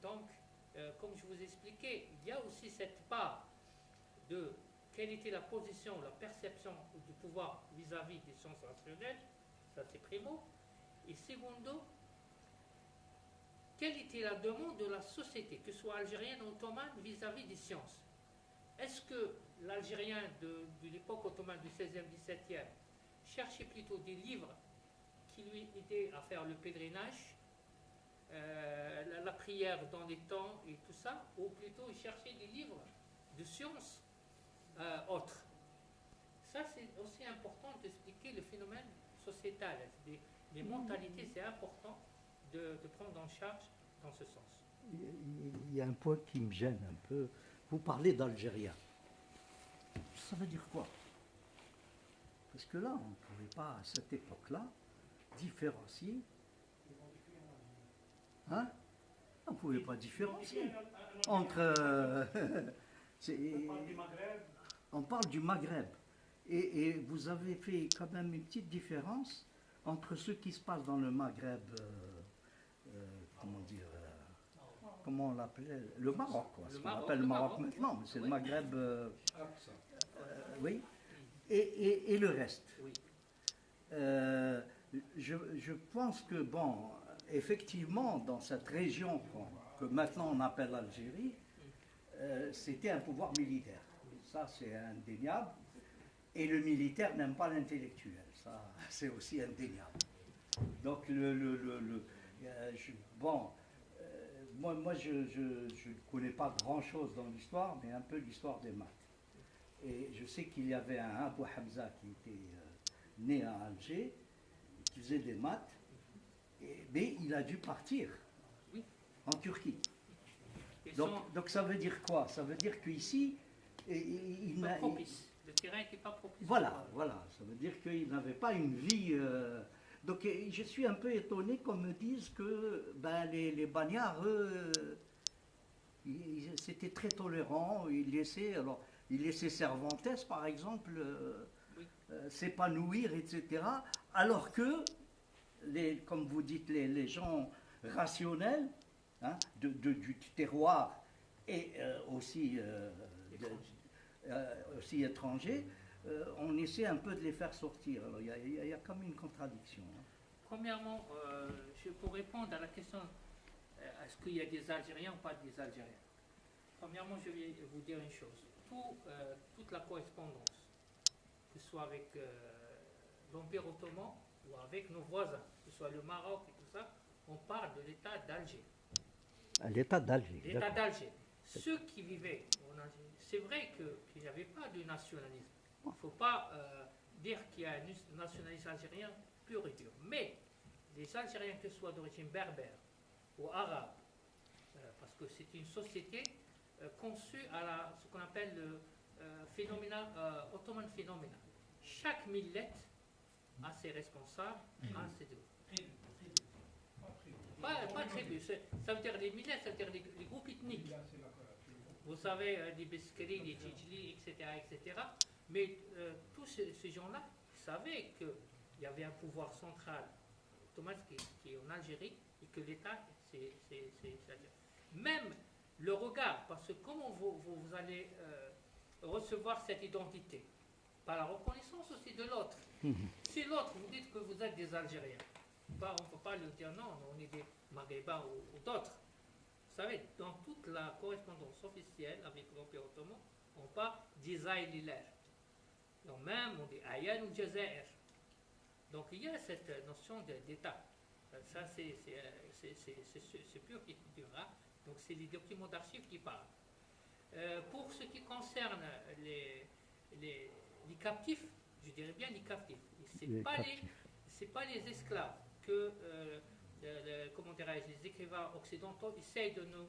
Donc, comme je vous expliquais, il y a aussi cette part de quelle était la position, la perception du pouvoir vis-à-vis des sciences rationnelles, ça c'est primo. Et secondo, quelle était la demande de la société, que ce soit algérienne ou ottomane, vis-à-vis des sciences? Est-ce que l'Algérien de l'époque ottomane du 16e, 17e cherchait plutôt des livres qui lui aidaient à faire le pèlerinage, la prière dans les temps et tout ça, ou plutôt il cherchait des livres de sciences autres? aussi important d'expliquer le phénomène sociétal. Les mentalités, c'est important de prendre en charge dans ce sens. Il y a un point qui me gêne un peu. Vous parlez d'Algérien. Ça veut dire quoi? Parce que là, on ne pouvait pas, à cette époque-là, différencier. Hein? On ne pouvait pas différencier entre... on parle du Maghreb. Et vous avez fait quand même une petite différence entre ce qui se passe dans le Maghreb, comment dire, comment on l'appelait, le Maroc, quoi. Ce qu'on appelle le Maroc maintenant, mais c'est le Maghreb, oui, et le reste. Je pense que, bon, effectivement, dans cette région que maintenant on appelle l'Algérie, c'était un pouvoir militaire. Ça, c'est indéniable. Et le militaire n'aime pas l'intellectuel. Ça, c'est aussi indéniable. Donc, moi, je ne connais pas grand-chose dans l'histoire, mais un peu l'histoire des maths. Et je sais qu'il y avait un Abu Hamza qui était né à Alger, qui faisait des maths, mais il a dû partir en Turquie. Donc ça veut dire quoi? Ça veut dire qu'ici, il n'a... Le terrain n'était pas propice. Voilà, ça veut dire qu'il n'avait pas une vie... Donc je suis un peu étonné qu'on me dise que les bagnards, eux, c'était très tolérant, ils laissaient Cervantes, par exemple, s'épanouir, etc. Alors que, comme vous dites, les gens rationnels, hein, du terroir et aussi étrangers, on essaie un peu de les faire sortir. Alors il y a comme une contradiction. Hein. Premièrement, pour répondre à la question, est-ce qu'il y a des Algériens ou pas des Algériens? Premièrement, je vais vous dire une chose. Toute la correspondance, que ce soit avec l'Empire ottoman ou avec nos voisins, que ce soit le Maroc et tout ça, on parle de l'État d'Alger. L'État d'Alger. L'État d'Alger. Ceux qui vivaient en Algérie, c'est vrai qu'il n'y avait pas de nationalisme. Il ne faut pas dire qu'il y a un nationalisme algérien pur et dur. Mais les Algériens, que ce soit d'origine berbère ou arabe, parce que c'est une société conçue à ce qu'on appelle le Ottoman phénomène. Chaque millette a ses responsables, a ses deux. Pas tribu, ça veut dire les millettes, ça veut dire les groupes ethniques. Vous savez, les Beskri, les Djidjili, etc. Mais tous ces gens-là savaient qu'il y avait un pouvoir central ottoman qui est en Algérie et que l'État, c'est l'Algérie. Même le regard, parce que comment vous allez recevoir cette identité? Par la reconnaissance aussi de l'autre. Si l'autre, vous dites que vous êtes des Algériens, on ne peut pas lui dire non, on est des Maghrébins ou d'autres. Vous savez, dans toute la correspondance officielle avec l'Empire ottoman, on parle d'Isaïl Hilaire. Donc même on dit Ayan ou Jazair. Donc il y a cette notion d'État. Ça c'est pur écriture. Hein? Donc c'est les documents d'archives qui parlent. Pour ce qui concerne les captifs, je dirais bien les captifs. C'est pas les esclaves que les écrivains occidentaux essayent de nous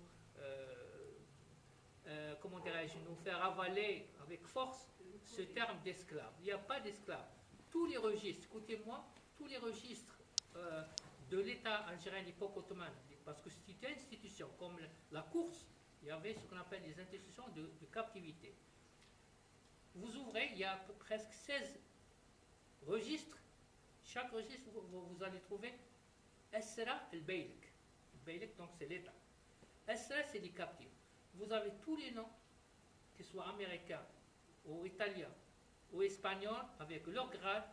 nous faire avaler avec force ce terme d'esclave. Il n'y a pas d'esclave. Tous les registres, écoutez-moi, tous les registres de l'État algérien à l'époque ottomane, parce que c'était une institution, comme la course, il y avait ce qu'on appelle les institutions de captivité. Vous ouvrez, il y a presque 16 registres. Chaque registre, vous allez trouver Esra el-Beylik. Beylik, donc c'est l'État. Esra, c'est les captifs. Vous avez tous les noms, qu'ils soient américains, ou italiens, ou espagnols, avec leur grade,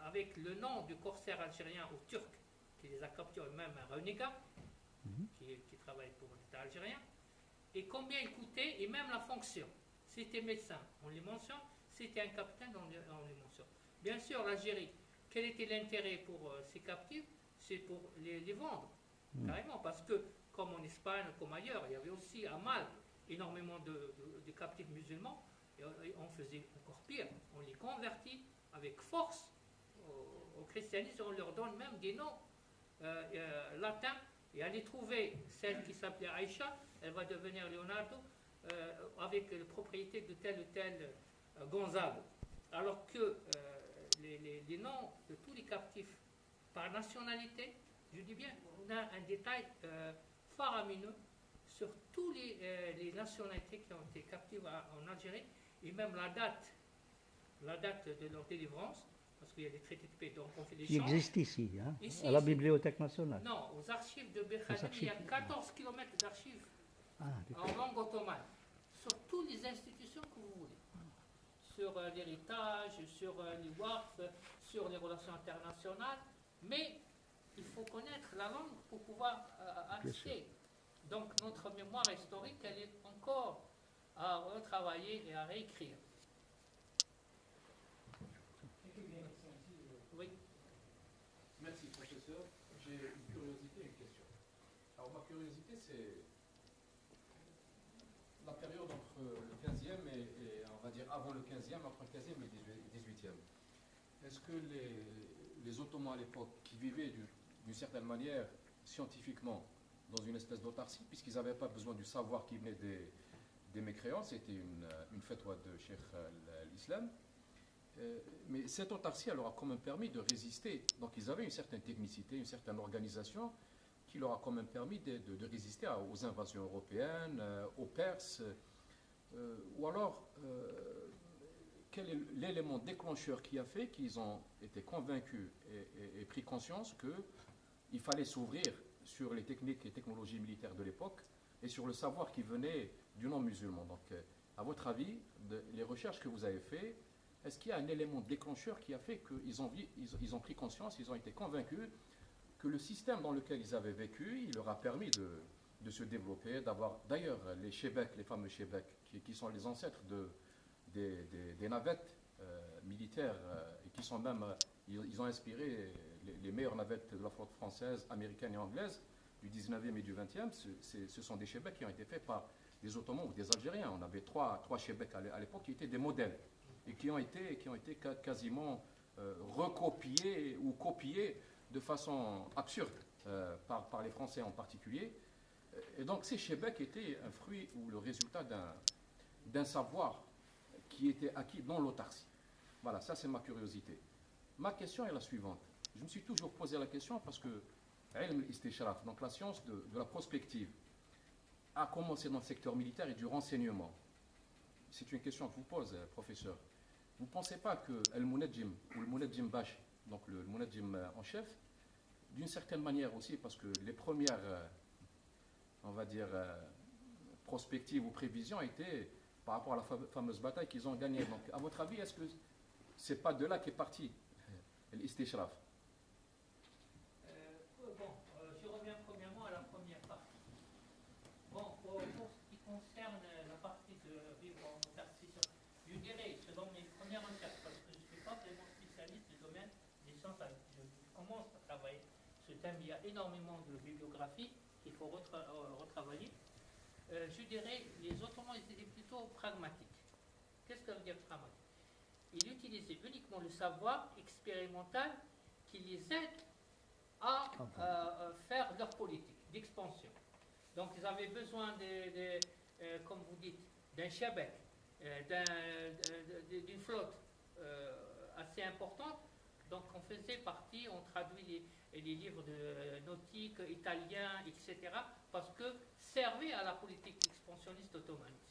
avec le nom du corsaire algérien ou turc qui les a capturés, même un renégat, qui travaille pour l'État algérien, et combien il coûtait, et même la fonction. C'était médecin, on les mentionne, c'était un capitaine, on les mentionne. Bien sûr, l'Algérie, quel était l'intérêt pour ces captifs? C'est pour les vendre, carrément, parce que, comme en Espagne, comme ailleurs, il y avait aussi à Malte énormément de captifs musulmans, Et on faisait encore pire, on les convertit avec force au christianisme, on leur donne même des noms latins. Et allez trouver celle qui s'appelait Aïcha, elle va devenir Leonardo, avec la propriété de tel ou tel Gonzalo. Alors que les noms de tous les captifs par nationalité, je dis bien, on a un détail faramineux sur toutes les nationalités qui ont été captives en Algérie, et même la date de leur délivrance, parce qu'il y a des traités de paix, donc on fait des Qui changes. existe ici, hein, Ici, à la Bibliothèque nationale. Non, aux archives de Bekhanem, il y a 14 km d'archives en langue ottomane, sur toutes les institutions que vous voulez. Sur l'héritage, sur les WAF, sur les relations internationales, mais il faut connaître la langue pour pouvoir accéder. Donc notre mémoire historique, elle est encore à retravailler et à réécrire. Oui. Merci, professeur. J'ai une curiosité et une question. Alors, ma curiosité, c'est la période entre le 15e et on va dire avant le 15e, entre le 15e et le 18e. Est-ce que les Ottomans à l'époque, qui vivaient d'une certaine manière scientifiquement dans une espèce d'autarcie, puisqu'ils n'avaient pas besoin du savoir qui venait des mécréants, c'était une fatwa de Cheikh l'Islam, mais cette autarcie leur a quand même permis de résister. Donc ils avaient une certaine technicité, une certaine organisation qui leur a quand même permis de résister aux invasions européennes, aux Perses. Ou alors, quel est l'élément déclencheur qui a fait qu'ils ont été convaincus et pris conscience qu'il fallait s'ouvrir sur les techniques et technologies militaires de l'époque et sur le savoir qui venait du non-musulman. Donc, à votre avis, les recherches que vous avez faites, est-ce qu'il y a un élément déclencheur qui a fait qu'ils ont pris conscience, ils ont été convaincus que le système dans lequel ils avaient vécu, il leur a permis de se développer, d'avoir d'ailleurs les shebeks, les fameux shebeks, qui sont les ancêtres des navettes militaires, et qui sont même, ils ont inspiré les meilleures navettes de la flotte française, américaine et anglaise du 19e et du 20e. Ce sont des shebeks qui ont été faits par des Ottomans ou des Algériens. On avait trois shebeks à l'époque qui étaient des modèles et qui ont été quasiment recopiés ou copiés de façon absurde par les Français en particulier. Et donc ces shebeks étaient un fruit ou le résultat d'un savoir qui était acquis dans l'autarcie. Voilà, ça c'est ma curiosité. Ma question est la suivante. Je me suis toujours posé la question parce que ilm al-istishraf, donc la science de la prospective, a commencé dans le secteur militaire et du renseignement. C'est une question que je vous pose, professeur. Vous ne pensez pas que al-Munajjim ou le Munajjim Bash, donc le Munajjim en chef, d'une certaine manière aussi, parce que les premières, on va dire, prospectives ou prévisions étaient par rapport à la fameuse bataille qu'ils ont gagnée. Donc, à votre avis, est-ce que c'est pas de là qu'est parti l'istishraf? Je reviens premièrement à la première partie. Bon, pour ce qui concerne la partie de vivre en autarcie, je dirais, selon mes premières recherches, parce que je ne suis pas vraiment spécialiste du domaine des sciences, je commence à travailler ce thème, il y a énormément de bibliographie qu'il faut retravailler. Je dirais, les Ottomans étaient plutôt pragmatiques. Qu'est-ce que ça veut dire pragmatique? Ils utilisaient uniquement le savoir expérimental qui les aide à faire leur politique d'expansion. Donc ils avaient besoin, comme vous dites, d'un shebek, d'une flotte assez importante. Donc on faisait partie, on traduit les livres de nautique italiens, etc., parce que servaient à la politique expansionniste ottomaniste.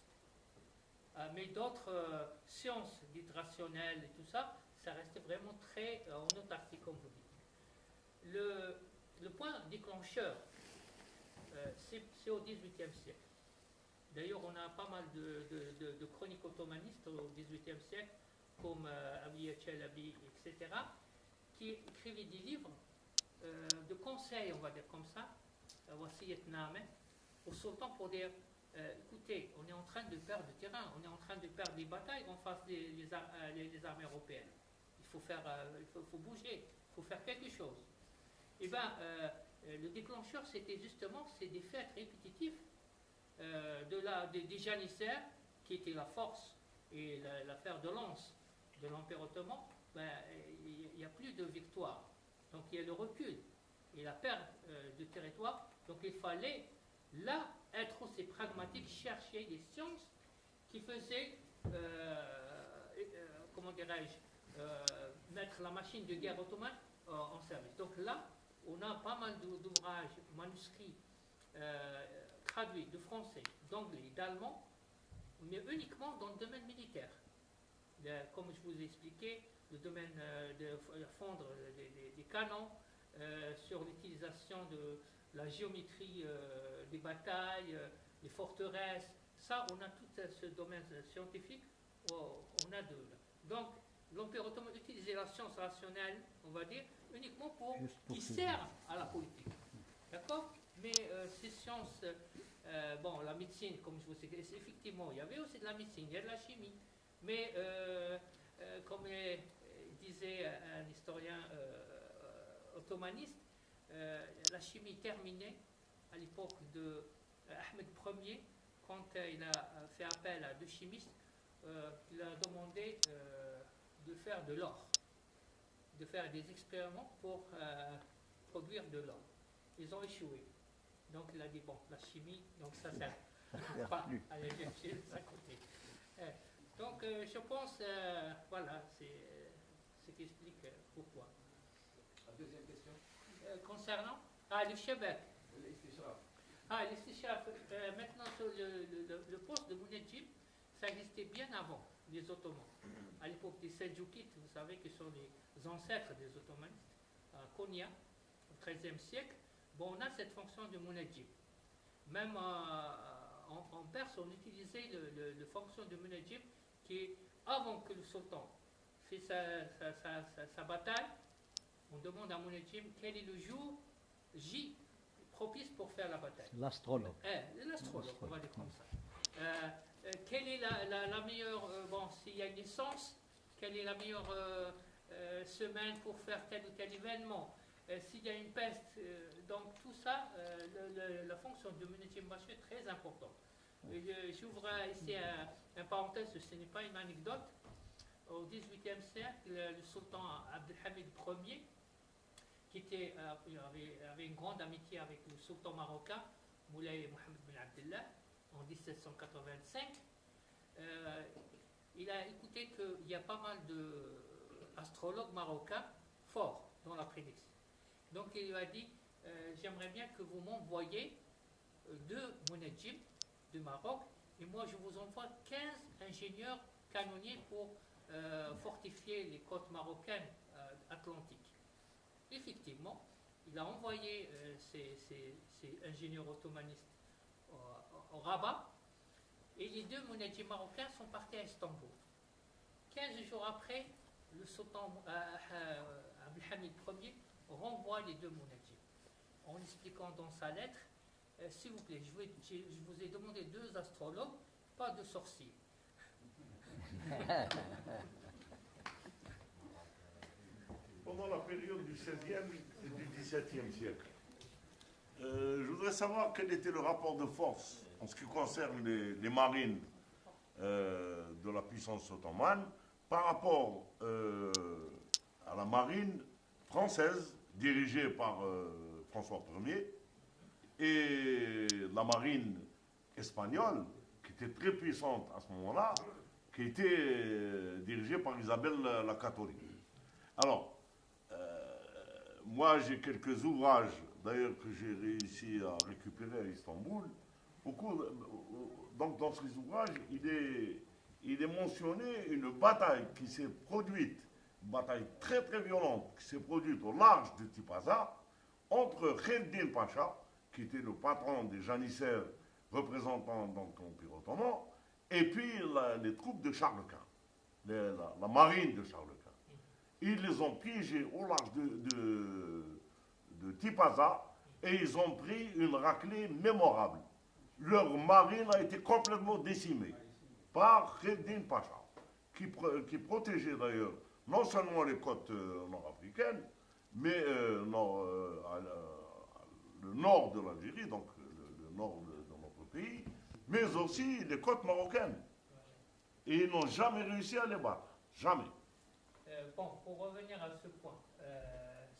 Mais d'autres sciences dites rationnelles et tout ça, ça restait vraiment très en autarcie, comme vous dites. Le point déclencheur, c'est au XVIIIe siècle. D'ailleurs, on a pas mal de chroniques ottomanistes au XVIIIe siècle, comme Abiyat Chalabi, etc., qui écrivaient des livres de conseils, on va dire comme ça, Wasiyat Name, au sultan pour dire écoutez, on est en train de perdre du terrain, on est en train de perdre des batailles en face des armées européennes. Il faut bouger, il faut faire quelque chose. Et bien, le déclencheur, c'était justement des faits répétitifs des janissaires, qui étaient la force et l'affaire de Lens de l'Empire ottoman, ben, il n'y a plus de victoire. Donc il y a le recul et la perte de territoire. Donc il fallait là être aussi pragmatique, chercher des sciences qui faisaient, comment dirais-je, mettre la machine de guerre ottomane en service. Donc là, on a pas mal d'ouvrages manuscrits traduits de français, d'anglais, d'allemand, mais uniquement dans le domaine militaire. Comme je vous ai expliqué, le domaine de fondre des canons, sur l'utilisation de la géométrie des batailles, des forteresses. Ça, on a tout ce domaine scientifique, on a deux là. Donc, l'Empire ottoman utilisait la science rationnelle, on va dire, uniquement pour qui sert à la politique. D'accord? Mais ces sciences, bon, la médecine, comme je vous ai dit, effectivement, il y avait aussi de la médecine, il y a de la chimie. Mais, comme disait un historien ottomaniste, la chimie terminait à l'époque de Ahmed Ier, quand il a fait appel à deux chimistes, il a demandé de faire de l'or, de faire des expériments pour produire de l'or. Ils ont échoué. Donc il a dit, bon, la chimie, donc ça sert pas à aller chercher de sa côté. Donc je pense, voilà, c'est ce qui explique pourquoi. La deuxième question. Concernant le Chebek. L'Istishraf. Maintenant, sur le poste de Mounedjib, ça existait bien avant les Ottomans. À l'époque des Seldjoukites, vous savez que sont les ancêtres des Ottomanistes, à Konya, au XIIIe siècle, bon, on a cette fonction de Mounedjib. Même en Perse, on utilisait la fonction de Mounedjib qui, avant que le sultan fait sa bataille, on demande à Mounedjib quel est le jour J propice pour faire la bataille. L'astrologue. L'astrologue, on va dire comme ça. Quelle est la meilleure, bon, s'il y a une naissance, quelle est la meilleure semaine pour faire tel ou tel événement, s'il y a une peste, donc tout ça, la fonction de Mounedjib Bacha est très importante. J'ouvre ici un parenthèse, ce n'est pas une anecdote. Au XVIIIe siècle, le sultan Abdelhamid Ier, qui avait une grande amitié avec le sultan marocain, Moulay Mohamed bin Abdullah, en 1785, il a écouté qu'il y a pas mal d'astrologues marocains forts dans la prédiction. Donc il lui a dit, j'aimerais bien que vous m'envoyiez deux Mounedjib du Maroc, et moi je vous envoie 15 ingénieurs canonniers pour fortifier les côtes marocaines atlantiques. Effectivement, il a envoyé ces ingénieurs ottomanistes au Rabat, et les deux Mounedjib marocains sont partis à Istanbul. 15 jours après, le sultan Abdelhamid Ier renvoie les deux Mounedjib, en expliquant dans sa lettre, s'il vous plaît, je vous ai demandé deux astrologues, pas de sorciers. Pendant la période du XVIe et du XVIIe siècle, je voudrais savoir quel était le rapport de force en ce qui concerne les marines de la puissance ottomane par rapport à la marine française dirigée par François Ier et la marine espagnole qui était très puissante à ce moment-là, qui était dirigée par Isabelle la Catholique. Alors, moi j'ai quelques ouvrages, d'ailleurs que j'ai réussi à récupérer à Istanbul. Donc dans ces ouvrages, il est mentionné une bataille qui s'est produite, une bataille très très violente, qui s'est produite au large de Tipaza, entre Kheddin Pacha, qui était le patron des janissaires représentant donc l'Empire ottoman, et puis les troupes de Charles Quint, la marine de Charles Quint. Ils les ont piégés au large de Tipaza et ils ont pris une raclée mémorable. Leur marine a été complètement décimée par Kheddin Pacha, qui protégeait d'ailleurs non seulement les côtes nord-africaines, mais le nord de l'Algérie, donc le nord de notre pays, mais aussi les côtes marocaines. Et ils n'ont jamais réussi à les battre. Jamais. Bon, pour revenir à ce point,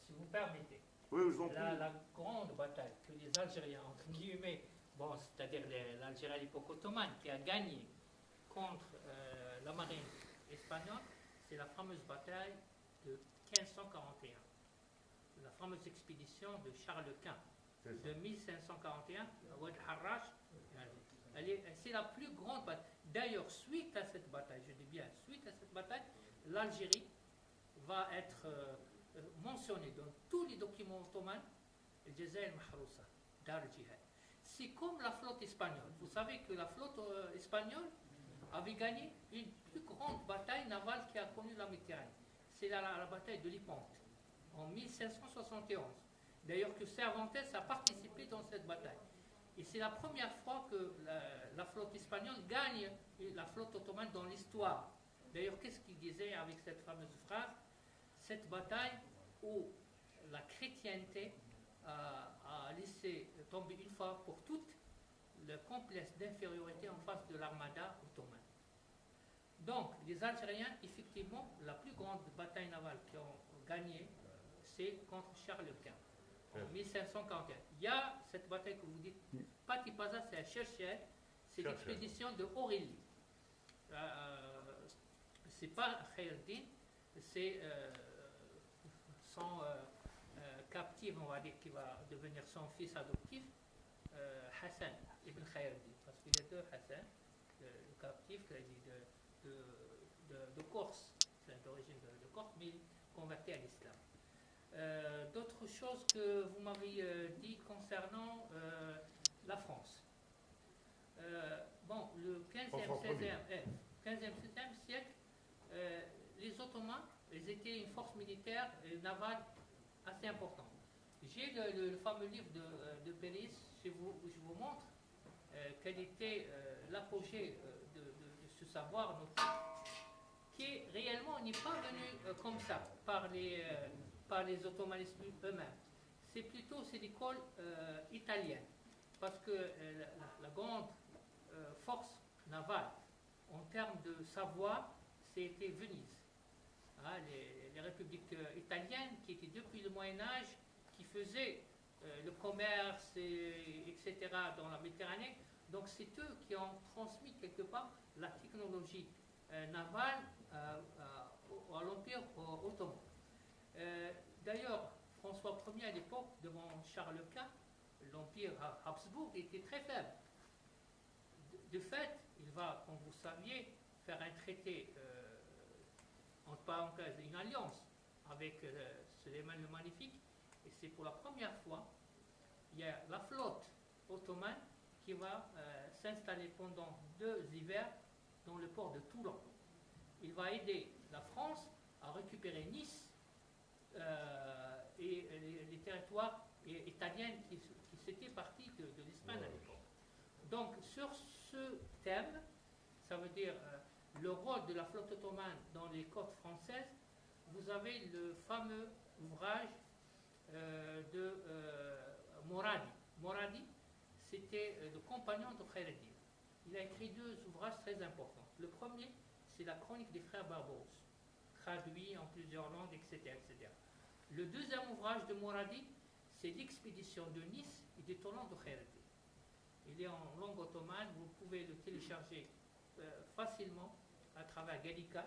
si vous permettez, Oui, je vous en prie. la grande bataille que les Algériens, entre guillemets, bon, c'est-à-dire l'Algérie à l'époque ottomane, qui a gagné contre la marine espagnole, c'est la fameuse bataille de 1541, la fameuse expédition de Charles Quint de 1541 à Oued Harrach. C'est la plus grande bataille. D'ailleurs, suite à cette bataille, je dis bien, suite à cette bataille, l'Algérie va être mentionnée dans tous les documents ottomans, Jazair Mahrousa, Dar al-Jihad. C'est comme la flotte espagnole. Vous savez que la flotte espagnole avait gagné une plus grande bataille navale qui a connu la Méditerranée. C'est la bataille de Lipante, en 1571. D'ailleurs que Cervantes a participé dans cette bataille. Et c'est la première fois que la flotte espagnole gagne la flotte ottomane dans l'histoire. D'ailleurs, qu'est-ce qu'il disait avec cette fameuse phrase? Cette bataille où la chrétienté a laissé tomber une fois pour toutes le complexe d'infériorité en face de l'armada ottomane. Donc, les Algériens, effectivement, la plus grande bataille navale qu'ils ont gagnée, c'est contre Charles Quint, en 1541. Il y a cette bataille que vous dites, Patipaza, c'est à Cherchel, c'est l'expédition de Aurélie. C'est pas Khayr-Din, c'est son captif, on va dire, qui va devenir son fils adoptif, Hassan ibn Khayr-Din, parce qu'il y a deux Hassan, le captif de Corse, c'est d'origine de Corse, mais converti à l'islam. D'autres choses que vous m'avez dit concernant la France. Bon, le 15e, 16e siècle, les Ottomans, ils étaient une force militaire et navale assez importante. J'ai le fameux livre de Péris, je vous montre quel était l'apogée de ce savoir, qui réellement n'est pas venu comme ça par les ottomanistes eux-mêmes. C'est l'école italienne, parce que la grande force navale en termes de savoir, c'était Venise. Hein, les républiques italiennes qui étaient depuis le Moyen-Âge, qui faisaient le commerce, etc. dans la Méditerranée. Donc c'est eux qui ont transmis quelque part la technologie navale à l'Empire ottoman. D'ailleurs, François Ier à l'époque, devant Charles Quint, l'Empire Habsbourg était très faible. De fait, il va, comme vous saviez, faire un traité, entre parenthèses, une alliance avec Suleiman le Magnifique, et c'est pour la première fois, il y a la flotte ottomane qui va s'installer pendant 2 hivers dans le port de Toulon. Il va aider la France à récupérer Nice et les territoires italiens qui s'étaient partis de l'Espagne à l'époque. Donc sur ce thème, ça veut dire le rôle de la flotte ottomane dans les côtes françaises, vous avez le fameux ouvrage de Moradi. Moradi, c'était le compagnon de Khayr-Din. Il a écrit 2 ouvrages très importants. Le premier, c'est la chronique des frères Barbaros, traduit en plusieurs langues, etc., etc. Le deuxième ouvrage de Moradi, c'est l'expédition de Nice et des tournants de Khayr-Din. Il est en langue ottomane, vous pouvez le télécharger facilement à travers Gallica,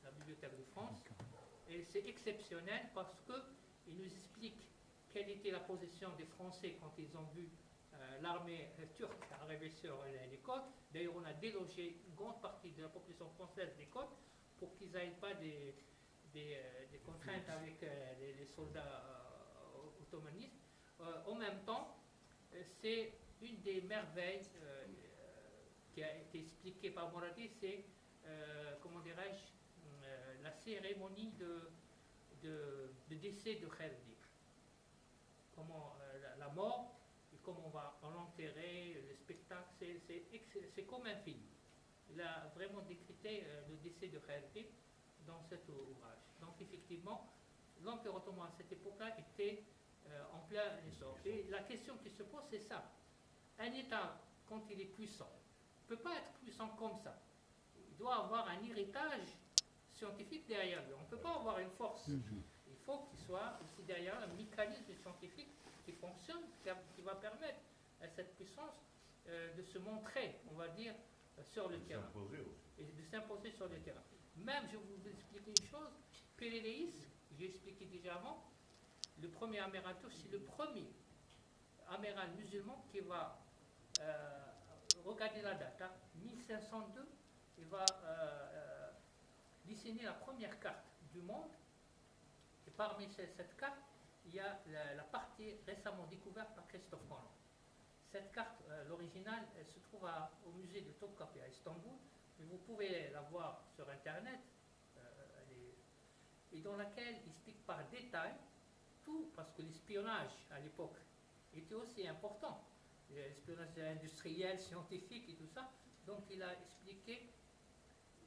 la Bibliothèque de France. Et c'est exceptionnel parce qu'il nous explique quelle était la position des Français quand ils ont vu l'armée turque arriver sur les côtes. D'ailleurs, on a délogé une grande partie de la population française des côtes pour qu'ils n'aient pas des contraintes avec les soldats ottomanistes. En même temps, c'est une des merveilles qui a été expliquée par Moradi, c'est, comment dirais-je, la cérémonie de décès de Khayr-Din. Comment la mort, et comment on va l'enterrer, le spectacle, c'est comme un film. Il a vraiment décrypté le décès de Khayr-Din dans cet ouvrage. Donc effectivement, l'Empire ottoman à cette époque-là était en plein essor. Et la question qui se pose, c'est ça. Un État, quand il est puissant, ne peut pas être puissant comme ça. Il doit avoir un héritage scientifique derrière lui. On ne peut pas avoir une force. Il faut qu'il soit aussi derrière un mécanisme scientifique qui fonctionne, qui va permettre à cette puissance de se montrer, on va dire, sur le terrain. Et de s'imposer sur le terrain. Même, je vais vous expliquer une chose, Péléléis, j'ai expliqué déjà avant, le premier amiral turc, c'est le premier amiral musulman qui va, regarder la date, 1502, il va dessiner la première carte du monde. Et parmi cette carte, il y a la partie récemment découverte par Christophe Colomb. Cette carte, l'original, elle se trouve au musée de Topkapi à Istanbul, mais vous pouvez la voir sur Internet, et dans laquelle il explique par détail tout, parce que l'espionnage à l'époque était aussi important, l'espionnage industriel, scientifique et tout ça. Donc il a expliqué,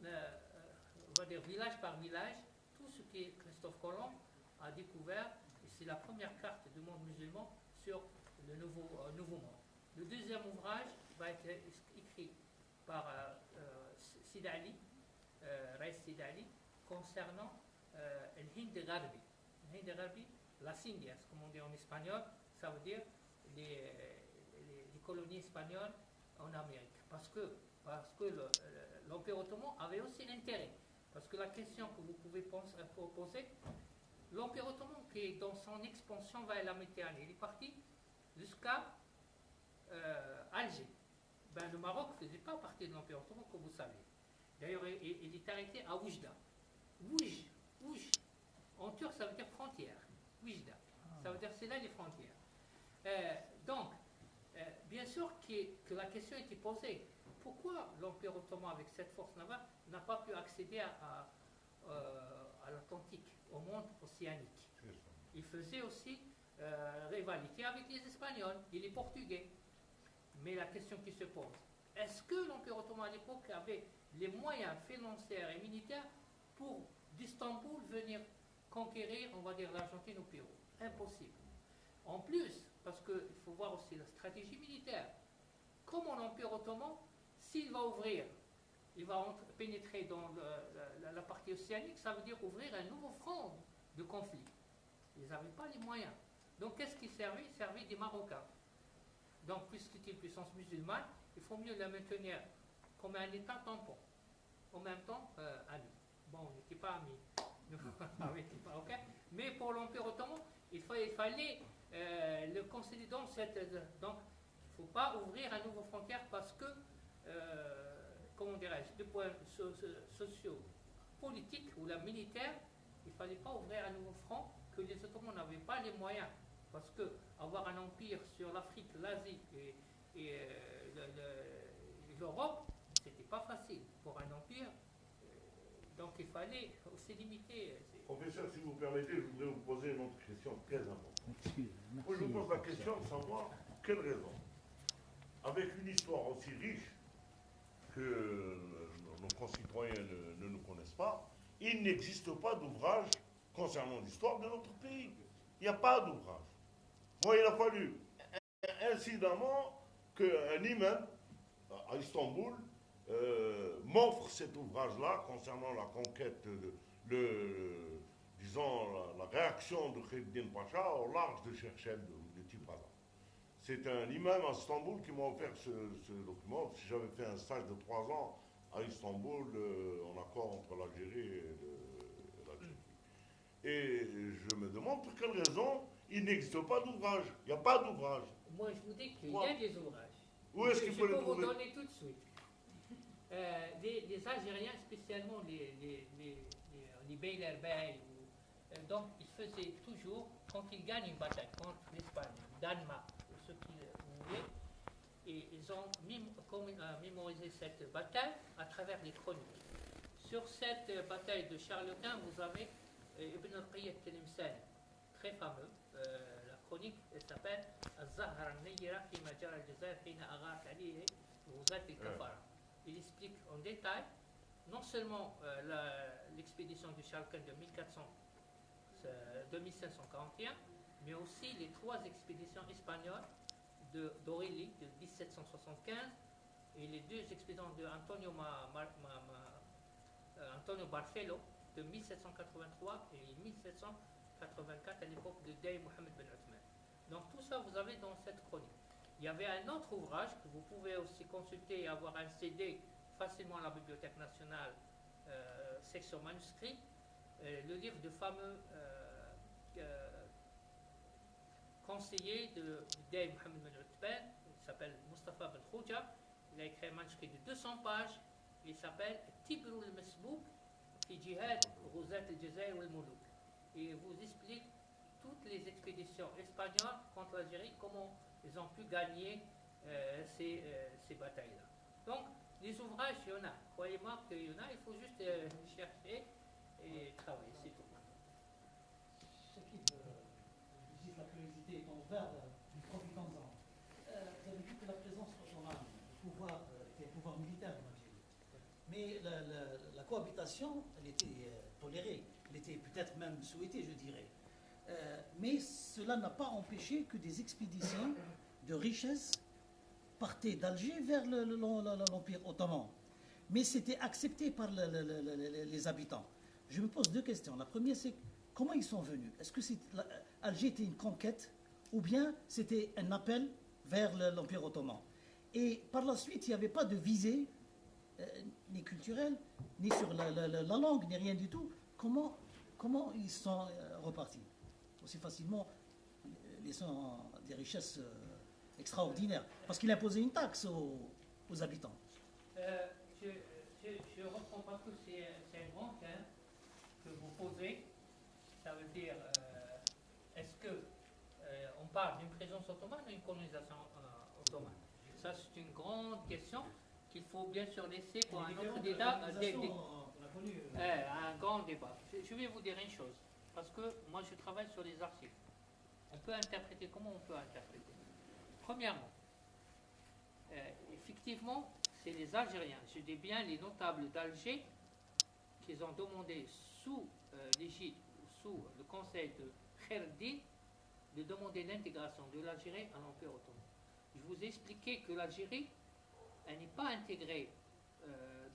on va dire village par village, tout ce que Christophe Colomb a découvert, et c'est la première carte du monde musulman sur le nouveau monde. Le deuxième ouvrage va être écrit par Sid Ali, Raïs Sid Ali, concernant le Hind Gharbi. Le Hind Gharbi, las Indias, comme on dit en espagnol, ça veut dire les colonies espagnoles en Amérique. Parce que l'Empire ottoman avait aussi l'intérêt. Parce que la question que vous pouvez poser, l'Empire ottoman qui est dans son expansion vers la Méditerranée, il est parti jusqu'à Alger. Ben, le Maroc ne faisait pas partie de l'Empire ottoman, comme vous savez. D'ailleurs, il est arrêté à Oujda. Ouj, en turc, ça veut dire frontière. Oujda, ça veut dire c'est là les frontières. Donc, bien sûr que la question était posée. Pourquoi l'Empire ottoman, avec cette force navale, n'a pas pu accéder à l'Atlantique, au monde océanique? Il faisait aussi rivalité avec les Espagnols et les Portugais. Mais la question qui se pose, est-ce que l'Empire ottoman à l'époque avait les moyens financiers et militaires pour d'Istanbul venir conquérir, on va dire, l'Argentine au Pérou? Impossible. En plus, parce qu'il faut voir aussi la stratégie militaire. Comment l'Empire ottoman, s'il va ouvrir, il va pénétrer dans la partie océanique, ça veut dire ouvrir un nouveau front de conflit. Ils n'avaient pas les moyens. Donc qu'est-ce qui servait? Il servait des Marocains. Donc puisque c'était une puissance musulmane, il faut mieux la maintenir comme un État tampon. En même temps, ami. Bon, on n'était pas amis. Avec les Marocains. Mais pour l'Empire ottoman, il fallait le concéder dans cette... Donc, il ne faut pas ouvrir un nouveau frontière parce que, comment dirais-je, de point socio-politique ou la militaire, il ne fallait pas ouvrir un nouveau front que les Ottomans n'avaient pas les moyens. Parce que avoir un empire sur l'Afrique, l'Asie et l'Europe, c'était pas facile pour un empire. Donc il fallait aussi limiter. Professeur, si vous permettez, je voudrais vous poser une autre question très importante. Moi, je vous pose la question de savoir quelle raison, avec une histoire aussi riche que nos concitoyens ne nous connaissent pas, il n'existe pas d'ouvrage concernant l'histoire de notre pays. Il n'y a pas d'ouvrage. Moi, il a fallu incidemment qu'un imam à Istanbul m'offre cet ouvrage-là concernant la conquête, disons, la réaction de Khedive Pacha au large de Cherchel de Tipaza. C'est un imam à Istanbul qui m'a offert ce document. Si j'avais fait un stage de 3 ans à Istanbul, en accord entre l'Algérie et la Turquie. Et je me demande pour quelle raison il n'existe pas d'ouvrage. Il n'y a pas d'ouvrage. Moi, je vous dis qu'il y a des ouvrages. Où est-ce qu'il faut les trouver? Je peux vous donner tout de suite. Les Algériens, spécialement les Beylerbey, donc ils faisaient toujours, quand ils gagnent une bataille contre l'Espagne, Danemark, ce qu'ils voulaient, et ils ont mémorisé cette bataille à travers les chroniques. Sur cette bataille de Charles Quint, vous avez Ibn al-Qayyim al-Tlemceni, très fameux. La chronique, elle s'appelle Az-Zahra al-Nayra fi Majar al-Jazair hina aghat alayhi Ghuzat al-Kafara. Il explique en détail non seulement l'expédition de Charles Quint de 1541, mais aussi les 3 expéditions espagnoles d'Aurélie de 1775 et les 2 expéditions de Antonio Antonio Barcelo, de 1783 et 1784 à l'époque de Dey Mohamed Ben Othman. Donc tout ça, vous avez dans cette chronique. Il y avait un autre ouvrage que vous pouvez aussi consulter et avoir un CD facilement à la Bibliothèque nationale, section manuscrit, le livre du fameux conseiller de Dey Mohamed Ben Othman, il s'appelle Mustafa Ben Khouja. Il a écrit un manuscrit de 200 pages, il s'appelle Tibrou al-Masbouk fi Jihad Ghuzat al-Jazair wal-Moulouk. Et il vous explique toutes les expéditions espagnoles contre l'Algérie, comment ils ont pu gagner ces batailles-là. Donc, les ouvrages, il y en a. Croyez-moi qu'il y en a, il faut juste chercher et travailler, c'est tout. Ce qui suscite la curiosité étant ouvert, profitons-en. Vous avez dit que la présence ottomane, le pouvoir, était un pouvoir militaire en Algérie. Mais la cohabitation, elle était tolérée. Elle était peut-être même souhaitée, je dirais. Mais cela n'a pas empêché que des expéditions de richesse partaient d'Alger vers l'Empire ottoman. Mais c'était accepté par les habitants. Je me pose deux questions. La première, c'est comment ils sont venus? Est-ce que Alger était une conquête ou bien c'était un appel vers l'Empire ottoman? Et par la suite, il n'y avait pas de visée, ni culturelle, ni sur la langue, ni rien du tout. Comment ils sont repartis aussi facilement, laissant des richesses extraordinaires? Parce qu'il imposait une taxe aux habitants. Je reprends parce que c'est un grand cas que vous posez. Ça veut dire, est-ce que on parle d'une présence ottomane ou d'une colonisation ottomane? Ça, c'est une grande question qu'il faut bien sûr laisser pour un autre débat. Un grand débat. Je vais vous dire une chose, parce que moi je travaille sur les archives. On peut interpréter comment on peut interpréter. Premièrement, effectivement, c'est les Algériens, je dis bien les notables d'Alger, qui ont demandé sous l'égide, sous le conseil de Khaireddin, de demander l'intégration de l'Algérie à l'Empire ottoman. Je vous ai expliqué que l'Algérie, elle n'est pas intégrée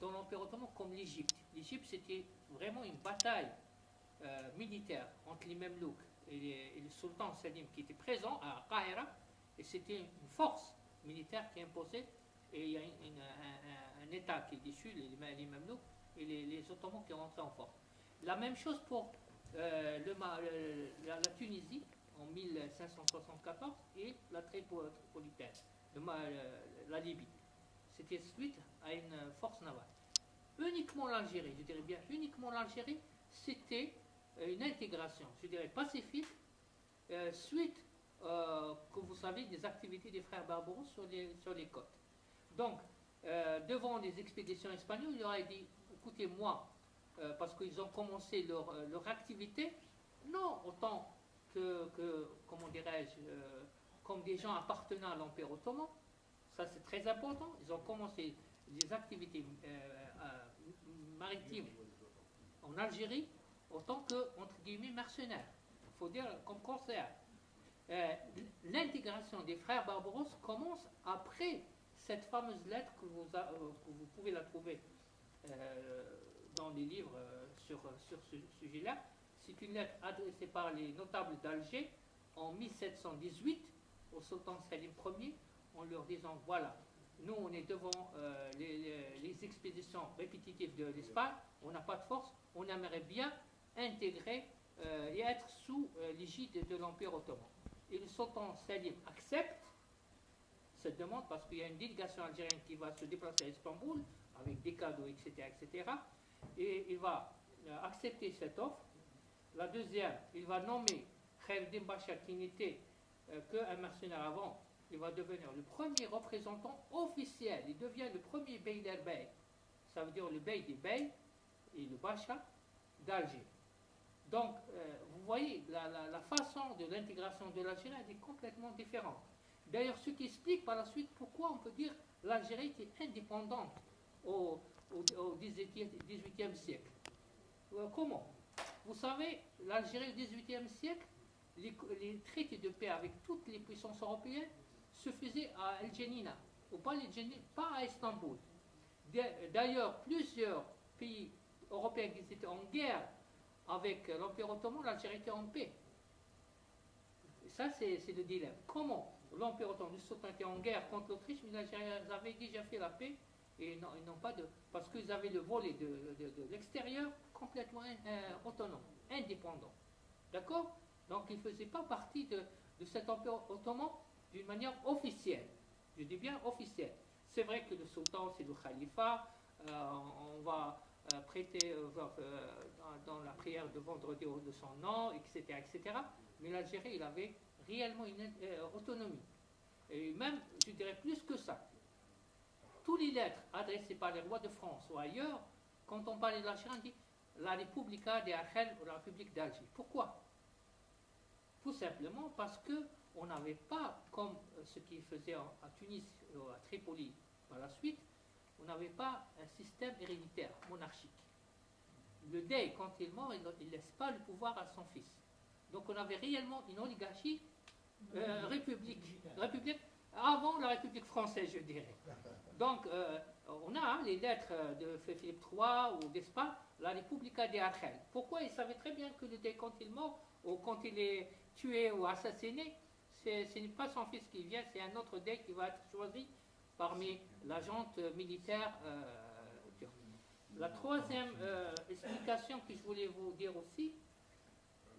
dans l'Empire ottoman comme l'Égypte. L'Égypte, c'était vraiment une bataille militaire entre les Mamelouks et le sultan Salim qui était présent à Qahira, et c'était une force militaire qui imposait, et il y a un État qui est déçu, les Mamelouks, et les Ottomans qui rentraient en force. La même chose pour la Tunisie en 1574 et la Tripolitaine, la Libye. C'était suite à une force navale. Uniquement l'Algérie, je dirais bien uniquement l'Algérie, c'était une intégration, je dirais pacifique, suite, que vous savez, des activités des frères Barbaros sur les côtes. Donc, devant les expéditions espagnoles, il leur a dit, écoutez, moi, parce qu'ils ont commencé leur activité, non autant que comment dirais-je, comme des gens appartenant à l'Empire ottoman, ça c'est très important, ils ont commencé des activités maritimes en Algérie, autant que, entre guillemets, mercenaires. Il faut dire comme corsaires. L'intégration des frères Barbaros commence après cette fameuse lettre que vous pouvez la trouver dans les livres sur ce sujet-là. C'est une lettre adressée par les notables d'Alger en 1718 au sultan Salim Ier, en leur disant, voilà, nous on est devant les expéditions répétitives de l'Espagne, on n'a pas de force, on aimerait bien intégrer et être sous l'égide de l'Empire ottoman. Et le sultan Salim accepte cette demande parce qu'il y a une délégation algérienne qui va se déplacer à Istanbul avec des cadeaux, etc., etc. Et il va accepter cette offre. La deuxième, il va nommer Khaireddin Bacha, qui n'était qu'un mercenaire avant. Il va devenir le premier représentant officiel. Il devient le premier bey d'Erbey. Ça veut dire le bey des beys et le Bacha d'Alger. Donc, vous voyez, la façon de l'intégration de l'Algérie est complètement différente. D'ailleurs, ce qui explique par la suite pourquoi on peut dire que l'Algérie était indépendante au XVIIIe siècle. Comment? Vous savez, l'Algérie au XVIIIe siècle, les traités de paix avec toutes les puissances européennes se faisaient à El Djenina, ou pas à Istanbul. D'ailleurs, plusieurs pays européens qui étaient en guerre avec l'Empire ottoman, l'Algérie était en paix. Et ça, c'est le dilemme. Comment l'Empire ottoman, le sultan était en guerre contre l'Autriche, mais l'Algérie avait déjà fait la paix, et non, ils n'ont pas de... Parce qu'ils avaient le volet de l'extérieur complètement autonome, indépendant. D'accord? Donc ils ne faisaient pas partie de cet Empire ottoman d'une manière officielle. Je dis bien officielle. C'est vrai que le sultan, c'est le khalifa, on va prêter dans la prière de vendredi de son nom, etc., etc. Mais l'Algérie, il avait réellement une autonomie. Et même, je dirais plus que ça. Tous les lettres adressées par les rois de France ou ailleurs, quand on parlait de l'Algérie, on dit la Repubblica de Argel ou la République d'Alger. Pourquoi? Tout simplement parce qu'on n'avait pas, comme ce qu'ils faisaient à Tunis ou à Tripoli par la suite, on n'avait pas un système héréditaire, monarchique. Le Dey, quand il est mort, il ne laisse pas le pouvoir à son fils. Donc on avait réellement une oligarchie république avant la République française, je dirais. Donc on a les lettres de Philippe III ou d'Espagne, la Repubblica de Argel. Pourquoi? Il savait très bien que le Dey, quand il est mort, ou quand il est tué ou assassiné, ce n'est pas son fils qui vient, c'est un autre Dey qui va être choisi parmi la junte militaire turque. La troisième explication que je voulais vous dire aussi,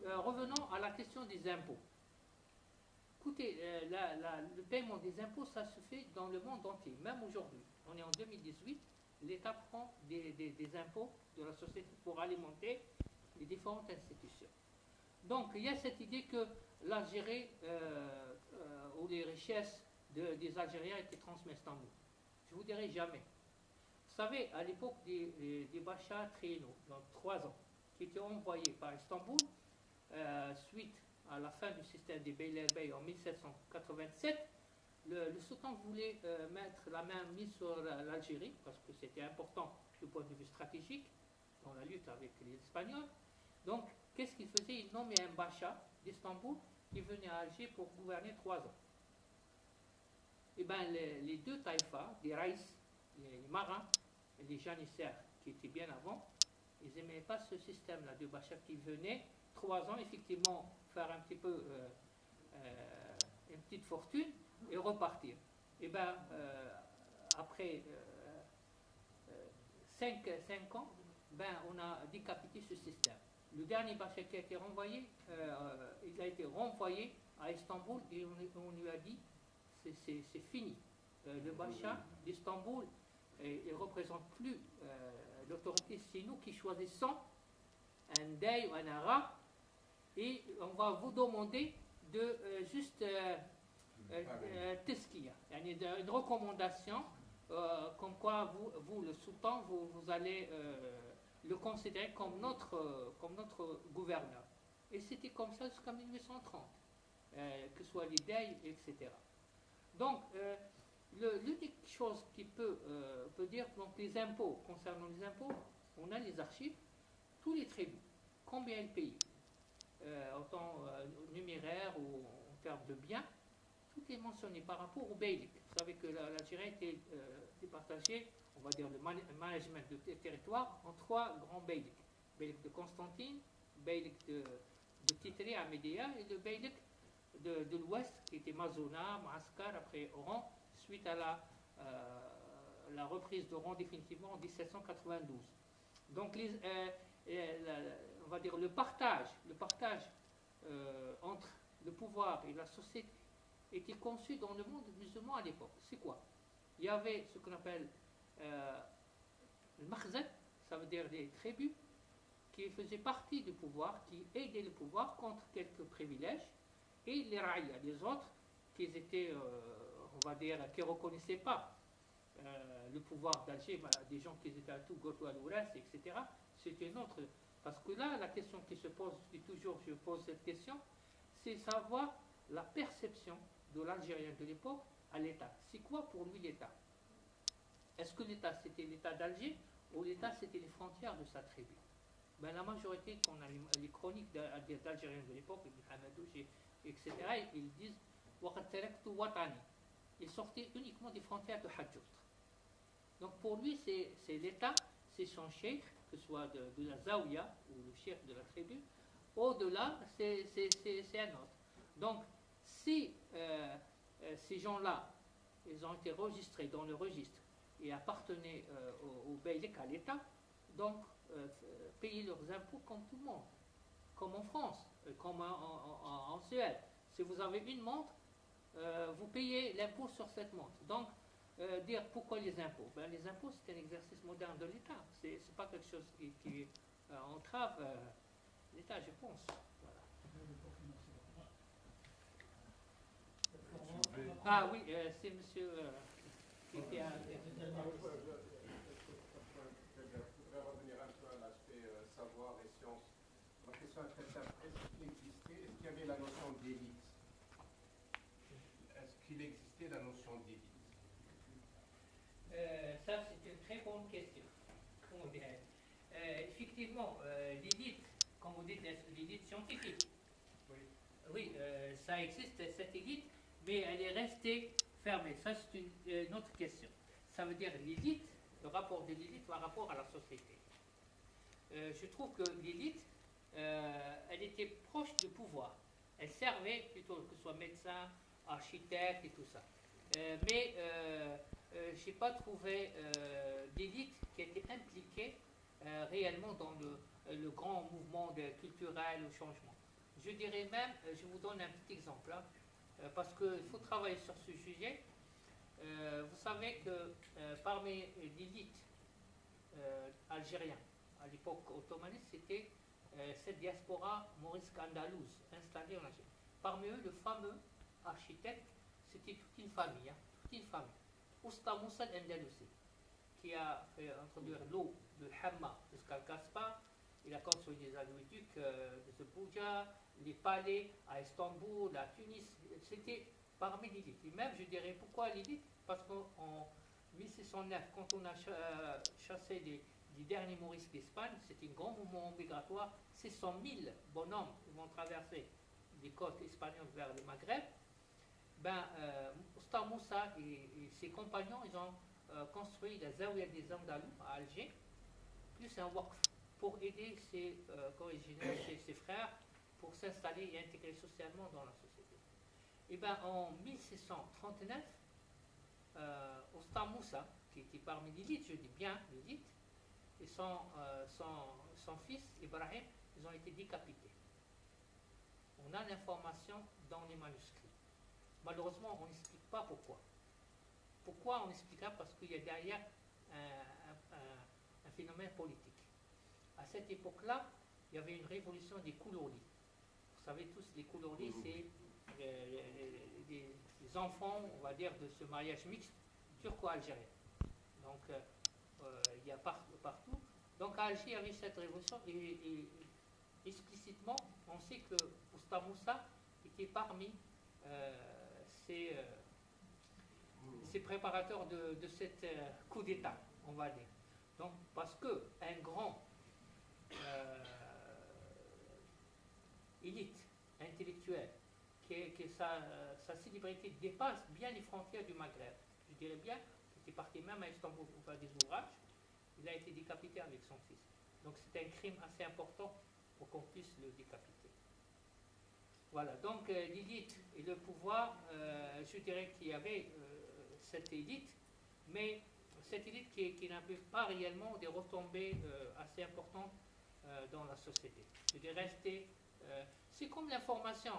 revenons à la question des impôts. Écoutez, le paiement des impôts, ça se fait dans le monde entier, même aujourd'hui. On est en 2018, l'État prend des impôts de la société pour alimenter les différentes institutions. Donc, il y a cette idée que l'Algérie, ou les richesses des Algériens étaient transmises à Istanbul. Je vous dirai jamais. Vous savez, à l'époque des Bachar Triéno, dans 3 ans, qui étaient envoyés par Istanbul, suite à la fin du système des Beylerbey en 1787, le sultan voulait mettre la main mise sur l'Algérie, parce que c'était important du point de vue stratégique, dans la lutte avec les Espagnols. Donc, qu'est-ce qu'il faisait? Il nommait un Bacha d'Istanbul qui venait à Alger pour gouverner 3 ans. Et bien, les deux taïfas, les Raïs, les marins, et les janissaires qui étaient bien avant, ils n'aimaient pas ce système-là de Bacha qui venait 3 ans, effectivement, faire un petit peu une petite fortune et repartir. Et bien, après 5 ans, ben, on a décapité ce système. Le dernier Bacha qui a été renvoyé, il a été renvoyé à Istanbul et on lui a dit c'est fini. Le Bacha d'Istanbul, il ne représente plus l'autorité, c'est nous qui choisissons un Dey ou un Arabe et on va vous demander de juste teskia, une recommandation comme quoi vous le sultan, vous allez le considérer comme notre gouverneur. Et c'était comme ça jusqu'en 1830, que ce soit les Dey, etc. Donc, l'unique chose qui peut dire, donc les impôts, concernant les impôts, on a les archives, tous les tribus, combien ils payent, en temps numéraire ou en termes de biens, tout est mentionné par rapport au beylik. Vous savez que l'Algérie était départagée, on va dire le management de territoire, en 3 grands beyliks. Beylik de Constantine, beylik de Titri à Médéa et le beylik de l'ouest qui était Mazona, Maaskar, après Oran, suite à la reprise d'Oran définitivement en 1792. Donc on va dire le partage entre le pouvoir et la société était conçu dans le monde musulman à l'époque. C'est quoi? Il y avait ce qu'on appelle le makhzen, ça veut dire des tribus qui faisaient partie du pouvoir, qui aidaient le pouvoir contre quelques privilèges, et les raïa, les autres, qui étaient, on va dire, qui ne reconnaissaient pas le pouvoir d'Alger, des gens qui étaient à tout, Goto, Al-Ouras, etc. C'était une autre. Parce que là, la question qui se pose, je pose cette question, c'est savoir la perception de l'Algérien de l'époque à l'État. C'est quoi pour lui l'État? Est-ce que l'État c'était l'État d'Alger ou l'État c'était les frontières de sa tribu? Ben, la majorité, quand on a les chroniques d'Algériens de l'époque, etc., ils disent il sortait uniquement des frontières de Hadjout. Donc pour lui, c'est l'État, c'est son cheikh, que ce soit de la Zaouia, ou le chef de la tribu. Au-delà, c'est un autre. Donc, si ces gens-là, ils ont été enregistrés dans le registre et appartenaient au Beylik, à l'État, donc payer leurs impôts comme tout le monde, comme en France, comme en Suède. Si vous avez une montre, vous payez l'impôt sur cette montre. Donc, dire pourquoi les impôts? Ben, les impôts, c'est un exercice moderne de l'État. C'est pas quelque chose qui entrave l'État, je pense. Voilà. Ah oui, c'est monsieur qui a... Je voudrais revenir un peu à l'aspect savoir et science. Ma question est très simple. Est-ce qu'il y avait la notion d'élite? Est-ce qu'il existait la notion d'élite? Ça, c'est une très bonne question. Comment dirais-je? Effectivement, l'élite, comme vous dites, l'élite scientifique. Oui, ça existe, cette élite, mais elle est restée fermée. Ça, c'est une autre question. Ça veut dire l'élite, le rapport de l'élite par rapport à la société. Je trouve que l'élite, elle était proche du pouvoir. Elle servait plutôt que ce soit médecin, architecte et tout ça. Mais je n'ai pas trouvé d'élite qui était impliquée réellement dans le grand mouvement culturel au changement. Je dirais même, je vous donne un petit exemple, hein, parce qu'il faut travailler sur ce sujet. Vous savez que parmi l'élite algérienne, à l'époque ottomaniste, c'était cette diaspora maurisque andalouse installée en Algérie. Parmi eux, le fameux architecte, c'était toute une famille, Usta Moussa al-Andalousi, qui a fait introduire l'eau de Hamma jusqu'à Gaspar. Il a construit des aqueducs de Zebouja, les palais à Istanbul, à Tunis. C'était parmi l'élite. Et même, je dirais, pourquoi l'élite? Parce qu'en 1609, quand on a chassé les derniers Maurices d'Espagne, c'était un grand mouvement migratoire. 600 000 bonhommes vont traverser des côtes espagnoles vers le Maghreb. Usta Moussa et ses compagnons, ils ont construit la Zaouia des Andalous à Alger, plus un waqf pour aider ses frères pour s'installer et intégrer socialement dans la société. Et en 1639, Usta Moussa, qui était parmi l'élite, je dis bien l'élite, et son fils, Ibrahim, ils ont été décapités. On a l'information dans les manuscrits. Malheureusement, on n'explique pas pourquoi. Pourquoi on n'explique pas? Parce qu'il y a derrière un phénomène politique. À cette époque-là, il y avait une révolution des Koulouri. Vous savez tous, les Koulouri, c'est les enfants, on va dire, de ce mariage mixte turco-algérien. Donc, il y a partout. Donc, à Alger, il y avait cette révolution et explicitement, on sait que Usta Moussa était parmi ces préparateurs de cette coup d'État, on va dire. Donc, parce qu'un grand élite intellectuelle, que sa célébrité dépasse bien les frontières du Maghreb, je dirais bien, qui était parti même à Istanbul pour faire des ouvrages, il a été décapité avec son fils. Donc c'est un crime assez important pour qu'on puisse le décapiter. Voilà, donc l'élite et le pouvoir, je dirais qu'il y avait cette élite, mais cette élite qui n'avait pas réellement des retombées assez importantes dans la société. Il est resté, c'est comme l'information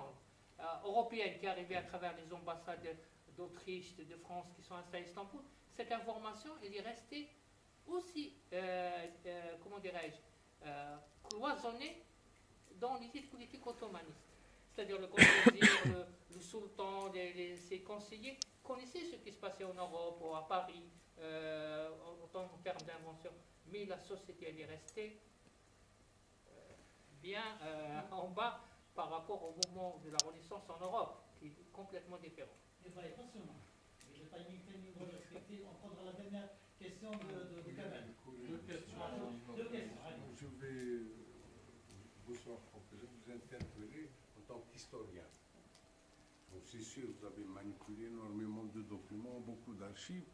européenne qui est arrivée à travers les ambassades d'Autriche, de France qui sont installées à Istanbul. Cette information, elle est restée aussi, comment dirais-je, cloisonnée dans l'élite politique ottomaniste. C'est-à-dire le grand vizir, le sultan, ses conseillers connaissaient ce qui se passait en Europe ou à Paris en termes d'invention. Mais la société, elle est restée bien en bas par rapport au mouvement de la Renaissance en Europe, qui est complètement différent. Et bien, attention, le timing doit respecter. On prendra la dernière question de Kamel. Deux questions. Je vais, bonsoir, je vais vous interpeller en tant qu'historien. Bon, c'est sûr, vous avez manipulé énormément de documents, beaucoup d'archives.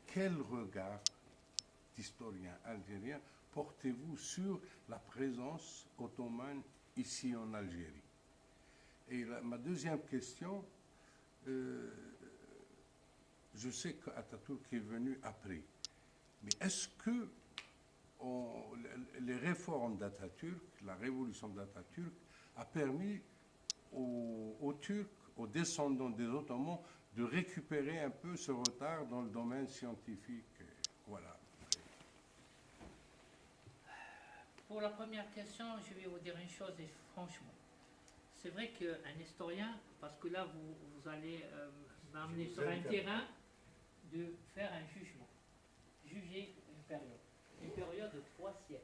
Quel regard d'historien algérien portez-vous sur la présence ottomane ici en Algérie? Et ma deuxième question, je sais qu'Atatürk est venu après, mais est-ce que les réformes d'Atatürk, la révolution d'Atatürk, a permis aux Turcs, aux descendants des Ottomans, de récupérer un peu ce retard dans le domaine scientifique? Voilà. Pour la première question, je vais vous dire une chose, et franchement, c'est vrai qu'un historien, parce que là, vous allez m'amener sur un terrain de faire un jugement, juger une période de 3 siècles,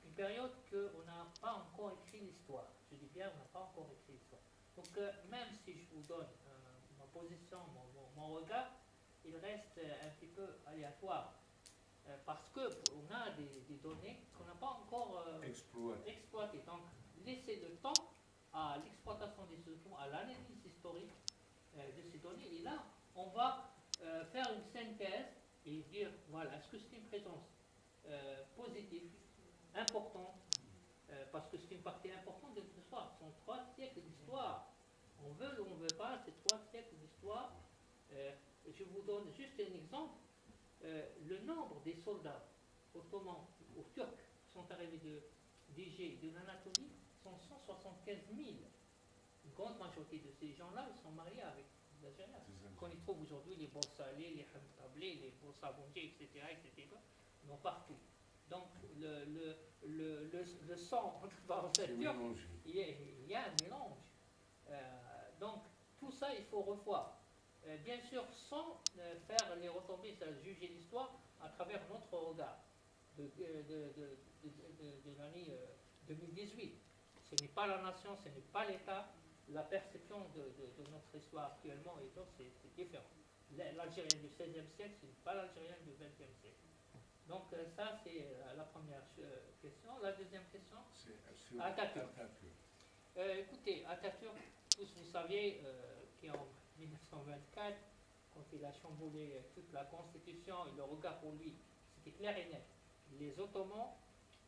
une période qu'on n'a pas encore écrit l'histoire. Je dis bien, on n'a pas encore écrit l'histoire. Donc, même si je vous donne ma position, mon regard, il reste un petit peu aléatoire. Parce qu'on a des données qu'on n'a pas encore exploitées. Donc, laisser le temps à l'exploitation des documents, à l'analyse historique de ces données. Et là, on va faire une synthèse et dire, voilà, est-ce que c'est une présence positive, importante, parce que c'est une partie importante de l'histoire. Ce sont 3 siècles d'histoire. On veut ou on ne veut pas, c'est 3 siècles d'histoire. Je vous donne juste un exemple. Le nombre des soldats ottomans ou turcs qui sont arrivés d'Égée et de l'Anatolie sont 175 000. Une grande majorité de ces gens-là, ils sont mariés avec des Algériens. Qu'on y trouve aujourd'hui les Borsalés, les Hamtablés, les Borsabondjés, etc., etc., non partout. Donc le sang entre parenthèses turc, il y a un mélange. Donc tout ça, il faut revoir. Bien sûr, sans faire les retombées, juger l'histoire à travers notre regard de l'année 2018. Ce n'est pas la nation, ce n'est pas l'État. La perception de notre histoire actuellement et donc c'est différent. L'Algérien du XVIe siècle, ce n'est pas l'Algérien du XXe siècle. Donc ça, c'est la première question. La deuxième question, c'est Atatürk. Écoutez, Atatürk, tous vous saviez qu'en 1924, quand il a chamboulé toute la Constitution, et le regard pour lui, c'était clair et net. Les Ottomans,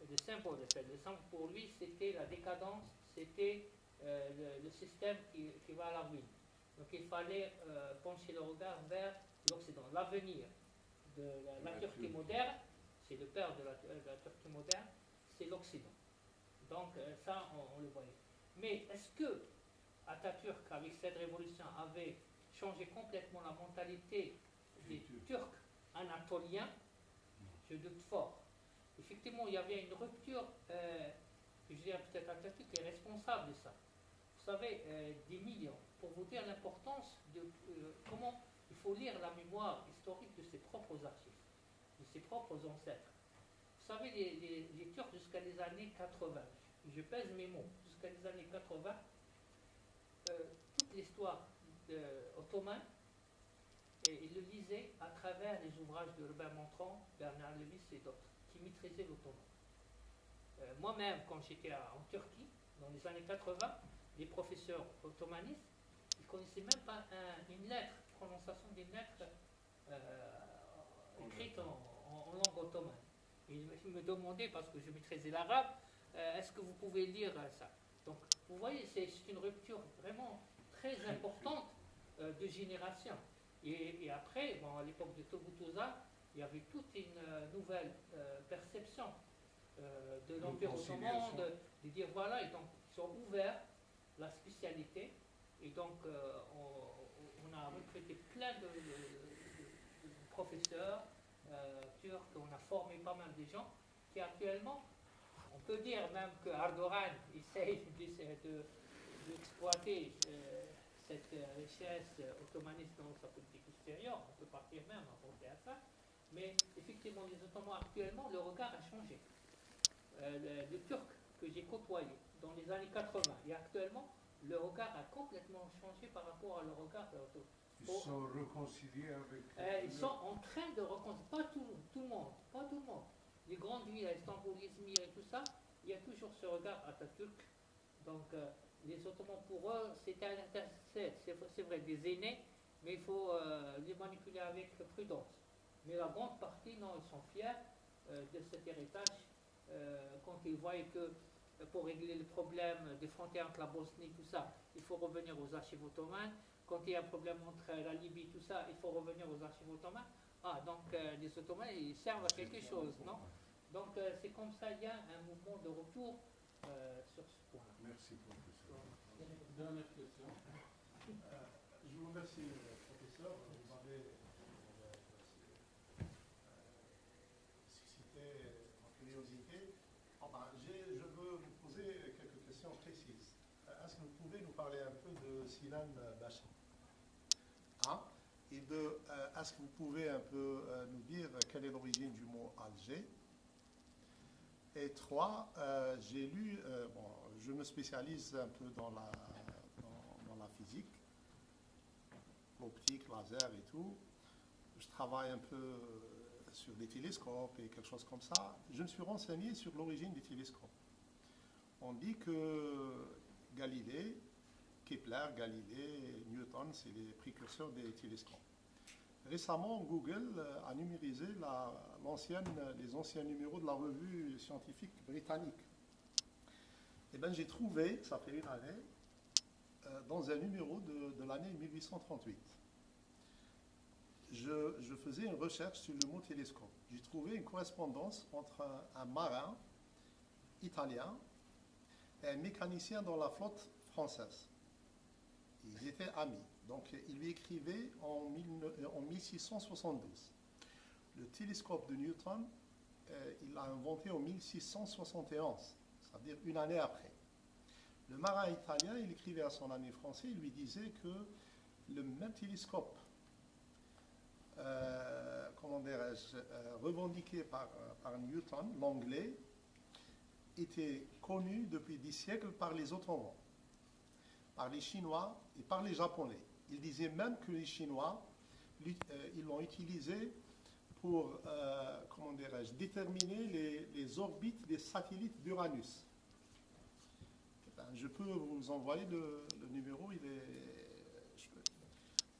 le symbole pour lui, c'était la décadence, c'était le système qui va à la ruine. Donc il fallait pencher le regard vers l'Occident. L'avenir de la Turquie moderne, c'est le père de la Turquie moderne, c'est l'Occident. Donc ça, on le voyait. Mais est-ce que Atatürk, avec cette révolution, avait changé complètement la mentalité des Turcs anatoliens? Je doute fort. Effectivement, il y avait une rupture, je dirais peut-être Atatürk est responsable de ça. Vous savez, des millions, pour vous dire l'importance de comment il faut lire la mémoire historique de ses propres archives, de ses propres ancêtres. Vous savez, les Turcs jusqu'à les années 80, je pèse mes mots, jusqu'à les années 80, toute l'histoire ottomane, et il le lisait à travers les ouvrages de Robert Montrand, Bernard Lévis et d'autres, qui maîtrisaient l'ottoman. Moi-même, quand j'étais en Turquie, dans les années 80, les professeurs ottomanistes, ils ne connaissaient même pas une lettre, prononciation d'une lettre écrite en langue ottomane. Et ils me demandaient, parce que je maîtrisais l'arabe, est-ce que vous pouvez lire ça? Donc, vous voyez, c'est une rupture vraiment très importante de génération. Et après, bon, à l'époque de Togoutouza, il y avait toute une nouvelle perception de l'Empire ottoman, de dire voilà, et donc ils sont ouverts la spécialité, et donc on a recruté plein de professeurs turcs, on a formé pas mal de gens qui actuellement, on peut dire même que Erdogan essaye d'exploiter cette richesse ottomaniste dans sa politique extérieure, on peut partir même à penser à ça, mais effectivement les Ottomans actuellement, le regard a changé. Le Turc que j'ai côtoyé dans les années 80 et actuellement, le regard a complètement changé par rapport à le regard ottoman. Ils sont réconciliés avec... ils sont en train de réconcilier, pas tout le monde, pas tout le monde. Les grandes villes, à Istanbul, Izmir et tout ça, il y a toujours ce regard Atatürk. Donc les Ottomans, pour eux, c'était un intercès, c'est vrai, des aînés, mais il faut les manipuler avec prudence. Mais la grande partie, non, ils sont fiers de cet héritage quand ils voient que pour régler le problème des frontières entre la Bosnie, tout ça, il faut revenir aux archives ottomanes. Quand il y a un problème entre la Libye, tout ça, il faut revenir aux archives ottomanes. Ah, donc les Ottomans, ils servent à quelque chose, non? Donc c'est comme ça, il y a un mouvement de retour sur ce point. Merci, professeur. Dernière question. Je vous remercie, professeur. Vous m'avez suscité ma curiosité. Enfin, je veux vous poser quelques questions précises. Est-ce que vous pouvez nous parler un peu de Sinan Bacha? Et est-ce que vous pouvez un peu nous dire quelle est l'origine du mot Alger? Et 3, j'ai lu, je me spécialise un peu dans la physique, l'optique, laser et tout. Je travaille un peu sur des télescopes et quelque chose comme ça. Je me suis renseigné sur l'origine des télescopes. On dit que Galilée, Kepler, Galilée, Newton, c'est les précurseurs des télescopes. Récemment, Google a numérisé les anciens numéros de la revue scientifique britannique. Et bien, j'ai trouvé, ça fait une année, dans un numéro de l'année 1838. Je faisais une recherche sur le mot télescope. J'ai trouvé une correspondance entre un marin italien et un mécanicien dans la flotte française. Ils étaient amis. Donc, il lui écrivait en 1672. Le télescope de Newton, il l'a inventé en 1671, c'est-à-dire une année après. Le marin italien, il écrivait à son ami français, il lui disait que le même télescope, revendiqué par Newton, l'anglais, était connu depuis des siècles par les Ottomans, par les Chinois et par les Japonais. Il disait même que les Chinois, ils l'ont utilisé pour, déterminer les orbites des satellites d'Uranus. Je peux vous envoyer le numéro,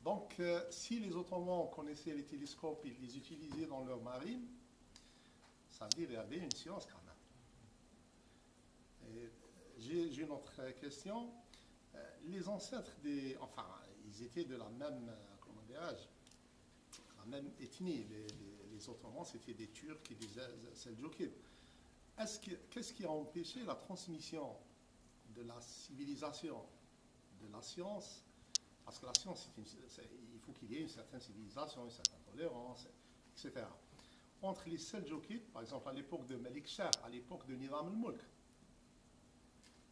Donc, si les Ottomans connaissaient les télescopes, ils les utilisaient dans leur marine, ça veut dire qu'il y avait une science quand même. J'ai une autre question. Les ancêtres ils étaient de la même, la même ethnie. Les Ottomans, c'était des Turcs et des Seldjoukides. Qu'est-ce qui a empêché la transmission de la civilisation, de la science? Parce que la science, il faut qu'il y ait une certaine civilisation, une certaine tolérance, etc. Entre les Seldjoukides, par exemple à l'époque de Melik Shah, à l'époque de Nizam al-Mulk,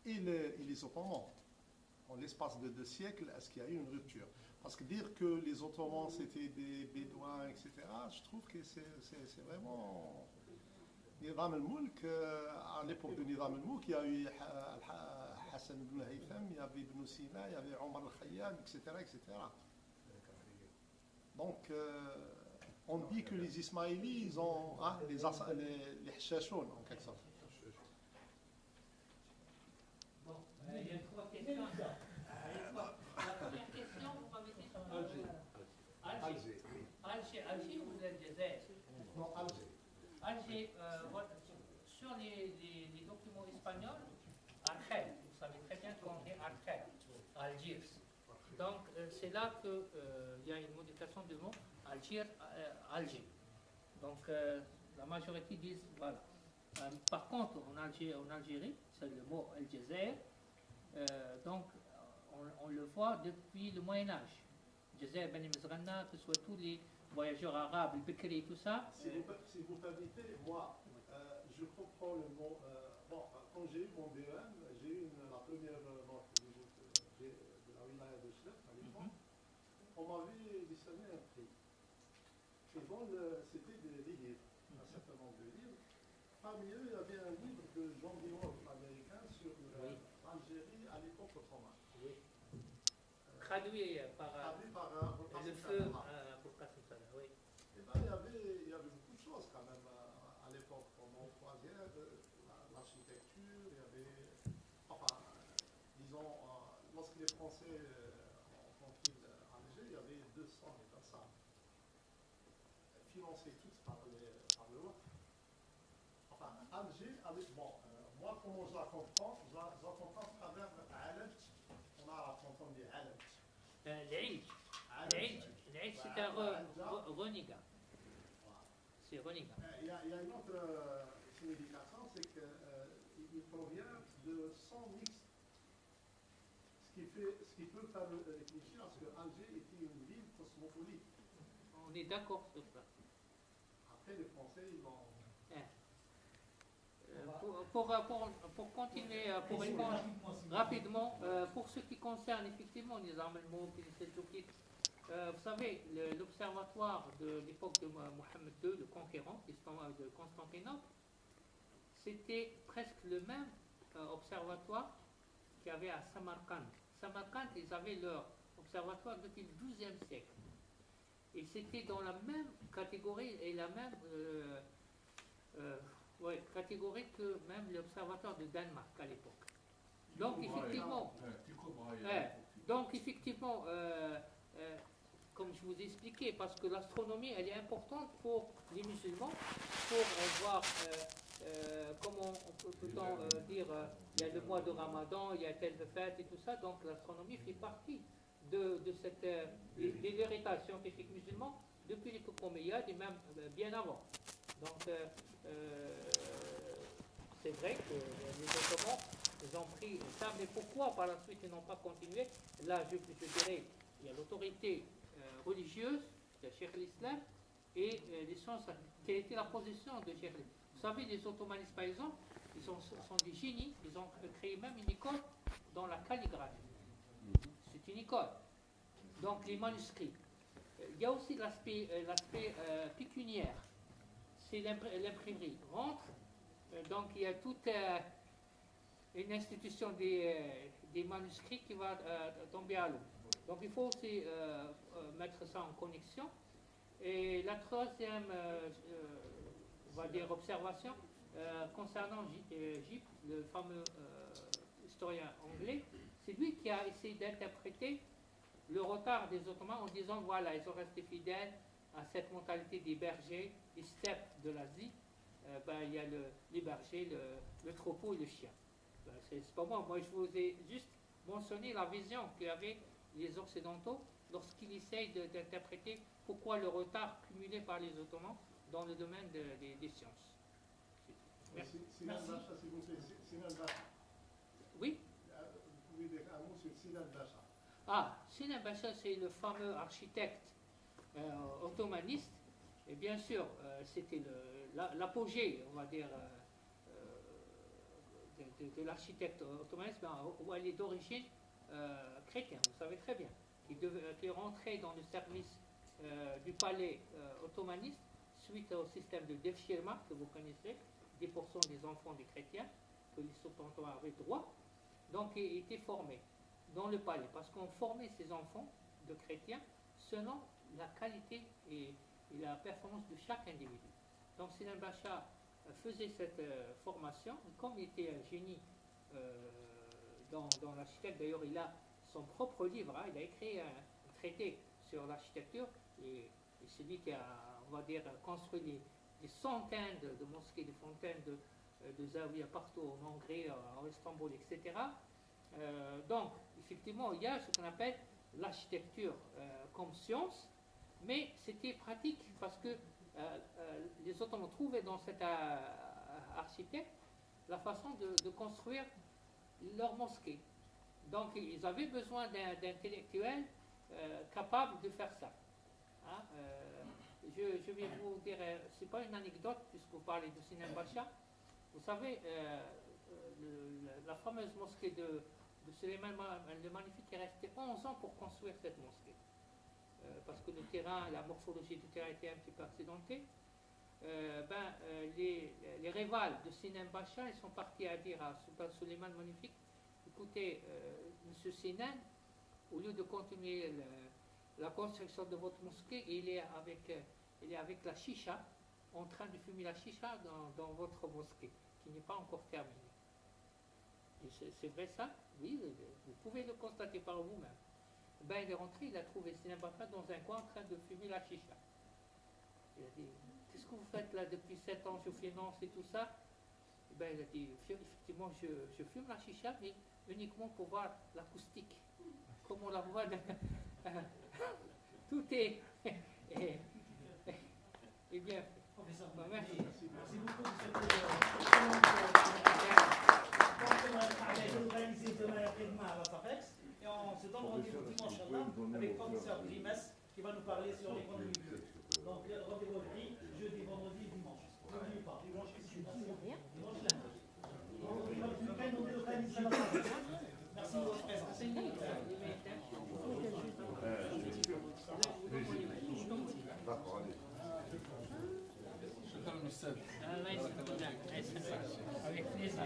et les Ottomans, en l'espace de 2 siècles, est-ce qu'il y a eu une rupture? Parce que dire que les Ottomans c'était des Bédouins, etc., je trouve que c'est vraiment... Nizam al-Mulk, à l'époque de Nizam al-Mulk, il y a eu Hassan ibn Haytham, il y avait Ibn Sina, il y avait Omar al-Khayyam, etc., etc. Donc, on dit que les Ismaélis, ils ont les Hachachounes, en quelque sorte. Bon, il y a 3 questions. La première question, vous m'avez dit Alger ou Algérie? Non, Alger. Alger, sur les documents espagnols, Argel, vous savez très bien qu'on est Argel, Algiers. Donc c'est là qu'il y a une modification du mot Alger. Donc la majorité disent voilà. Par contre, en Algérie, c'est le mot Al-Jazair. Donc on le voit depuis le Moyen-Âge. Jazair Ben Mizrana, que ce soit tous les voyageurs arabes, le Bekri et tout ça. Si vous permettez, moi, je comprends le mot. Quand j'ai eu mon BEM, j'ai eu la première note de la wilaya de Chlef à l'époque. On m'avait décerné un prix. Et bon, c'était des livres, un certain nombre de livres. Parmi eux, il y avait un livre de Jean Guillaume, américain, sur l'Algérie à l'époque ottomane. Oui. Traduit par le feu pour Qassim Salah, oui. Eh bien, il y avait beaucoup de choses quand même à l'époque, pendant 3e, l'architecture, il y avait, disons, lorsque les Français ont pris Alger, il y avait 200 et ça, financés tous par l'Europe. enfin, Alger, bon, moi, comment je la comprends? Je la comprends à travers Alej. On a entendu Alej. العيد العيد c'est un renégat. C'est renégat. Il y a une autre signification, c'est qu'il provient de son mixte. Ce qui peut faire réfléchir à ce que Alger était une ville cosmopolite. On est d'accord sur ça. Après, les Français, ils l'ont. Pour continuer, pour répondre rapidement, pour ce qui concerne effectivement les armes allemandes et les Seljoukides, vous savez, l'observatoire de l'époque de Mohammed II, le conquérant de Constantinople, c'était presque le même observatoire qu'il y avait à Samarcande. Samarcande, ils avaient leur observatoire depuis le XIIe siècle. Et c'était dans la même catégorie et la même catégorie que même l'observatoire de Danemark à l'époque. Donc effectivement, comme je vous ai expliqué, parce que l'astronomie, elle est importante pour les musulmans, pour voir comment peut-on dire, il y a le mois de Ramadan, il y a telle fête et tout ça, donc l'astronomie fait partie de l'héritage scientifique musulman depuis l'époque omeyyade et même bien avant. Donc c'est vrai que les Ottomans, ils ont pris ça, mais pourquoi par la suite ils n'ont pas continué? Là, je dirais, il y a l'autorité religieuse de Cheikh l'Islam et les sciences. Quelle était la position de Cheikh l'Islam? Vous savez, les ottomanistes, par exemple, ils sont des génies, ils ont créé même une école dans la calligraphie. C'est une école. Donc, les manuscrits. Il y a aussi l'aspect pécuniaire. C'est l'imprimerie. Rentre, donc il y a toute une institution des manuscrits qui va tomber à l'eau. Donc, il faut aussi mettre ça en connexion. Et la troisième, on va dire, observation, concernant Gyp, le fameux historien anglais, c'est lui qui a essayé d'interpréter le retard des Ottomans en disant, voilà, ils ont resté fidèles à cette mentalité des bergers, des steppes de l'Asie. Il y a les bergers, le troupeau et le chien. C'est pas moi je vous ai juste mentionné la vision qu'avaient les Occidentaux lorsqu'ils essayent d'interpréter pourquoi le retard cumulé par les Ottomans dans le domaine des sciences. Merci. Sinan Bacha, s'il vous plaît. Sinan Bacha. Oui. Vous pouvez dire un mot sur Sinan Bacha. Ah, Sinan Bacha, c'est le fameux architecte ottomaniste. Et bien sûr, c'était l'apogée, on va dire, de l'architecte ottomaniste, où elle est d'origine chrétienne, vous savez très bien, qui est rentré dans le service du palais ottomaniste suite au système de Devshirme que vous connaissez, 10% des enfants des chrétiens que les sultans avaient droit, donc il était formé dans le palais, parce qu'on formait ces enfants de chrétiens selon la qualité et la performance de chaque individu. Donc Sinan Bacha faisait cette formation, comme il était un génie dans l'architecture, d'ailleurs il a son propre livre, il a écrit un traité sur l'architecture, et c'est lui qui a, on va dire, construit des centaines de mosquées, des fontaines de zawiya partout en Hongrie, en Istanbul, etc. Donc, effectivement, il y a ce qu'on appelle l'architecture comme science, mais c'était pratique parce que les Ottomans trouvaient dans cet architecte la façon de construire leur mosquée. Donc, ils avaient besoin d'intellectuels capables de faire ça. Hein, je vais vous dire, c'est pas une anecdote puisque vous parlez de Sinan Bacha. Vous savez, la fameuse mosquée de Suleiman le Magnifique est resté 11 ans pour construire cette mosquée. Parce que le terrain, la morphologie du terrain était un petit peu accidentée. Les rivales de Sinan Bacha, ils sont partis à dire à Sultan Suleiman le Magnifique, écoutez, Monsieur Sinan, au lieu de continuer la construction de votre mosquée, il est avec la chicha, en train de fumer la chicha dans votre mosquée, qui n'est pas encore terminée. C'est vrai ça? Oui, vous pouvez le constater par vous-même. Il est rentré, il a trouvé Sinan Bacha dans un coin en train de fumer la chicha. Il a dit, qu'est-ce que vous faites là depuis 7 ans, je finance et tout ça? Ben, il a dit, effectivement, je fume la chicha, mais uniquement pour voir l'acoustique. Comme on la voit, tout est bien. Professeur, Merci. merci beaucoup de cette organisée demain après-demain à la FAPEX. Et on se donne rendez-vous dimanche avec le professeur Grimes qui va nous parler sur l'économie bleue. Donc rendez-vous pris jeudi, vendredi, dimanche. N'oubliez pas. Dimanche lundi. Le week-end, on délocalise à la FAPEX. Merci de votre présence. D'accord, allez. Avec plaisir.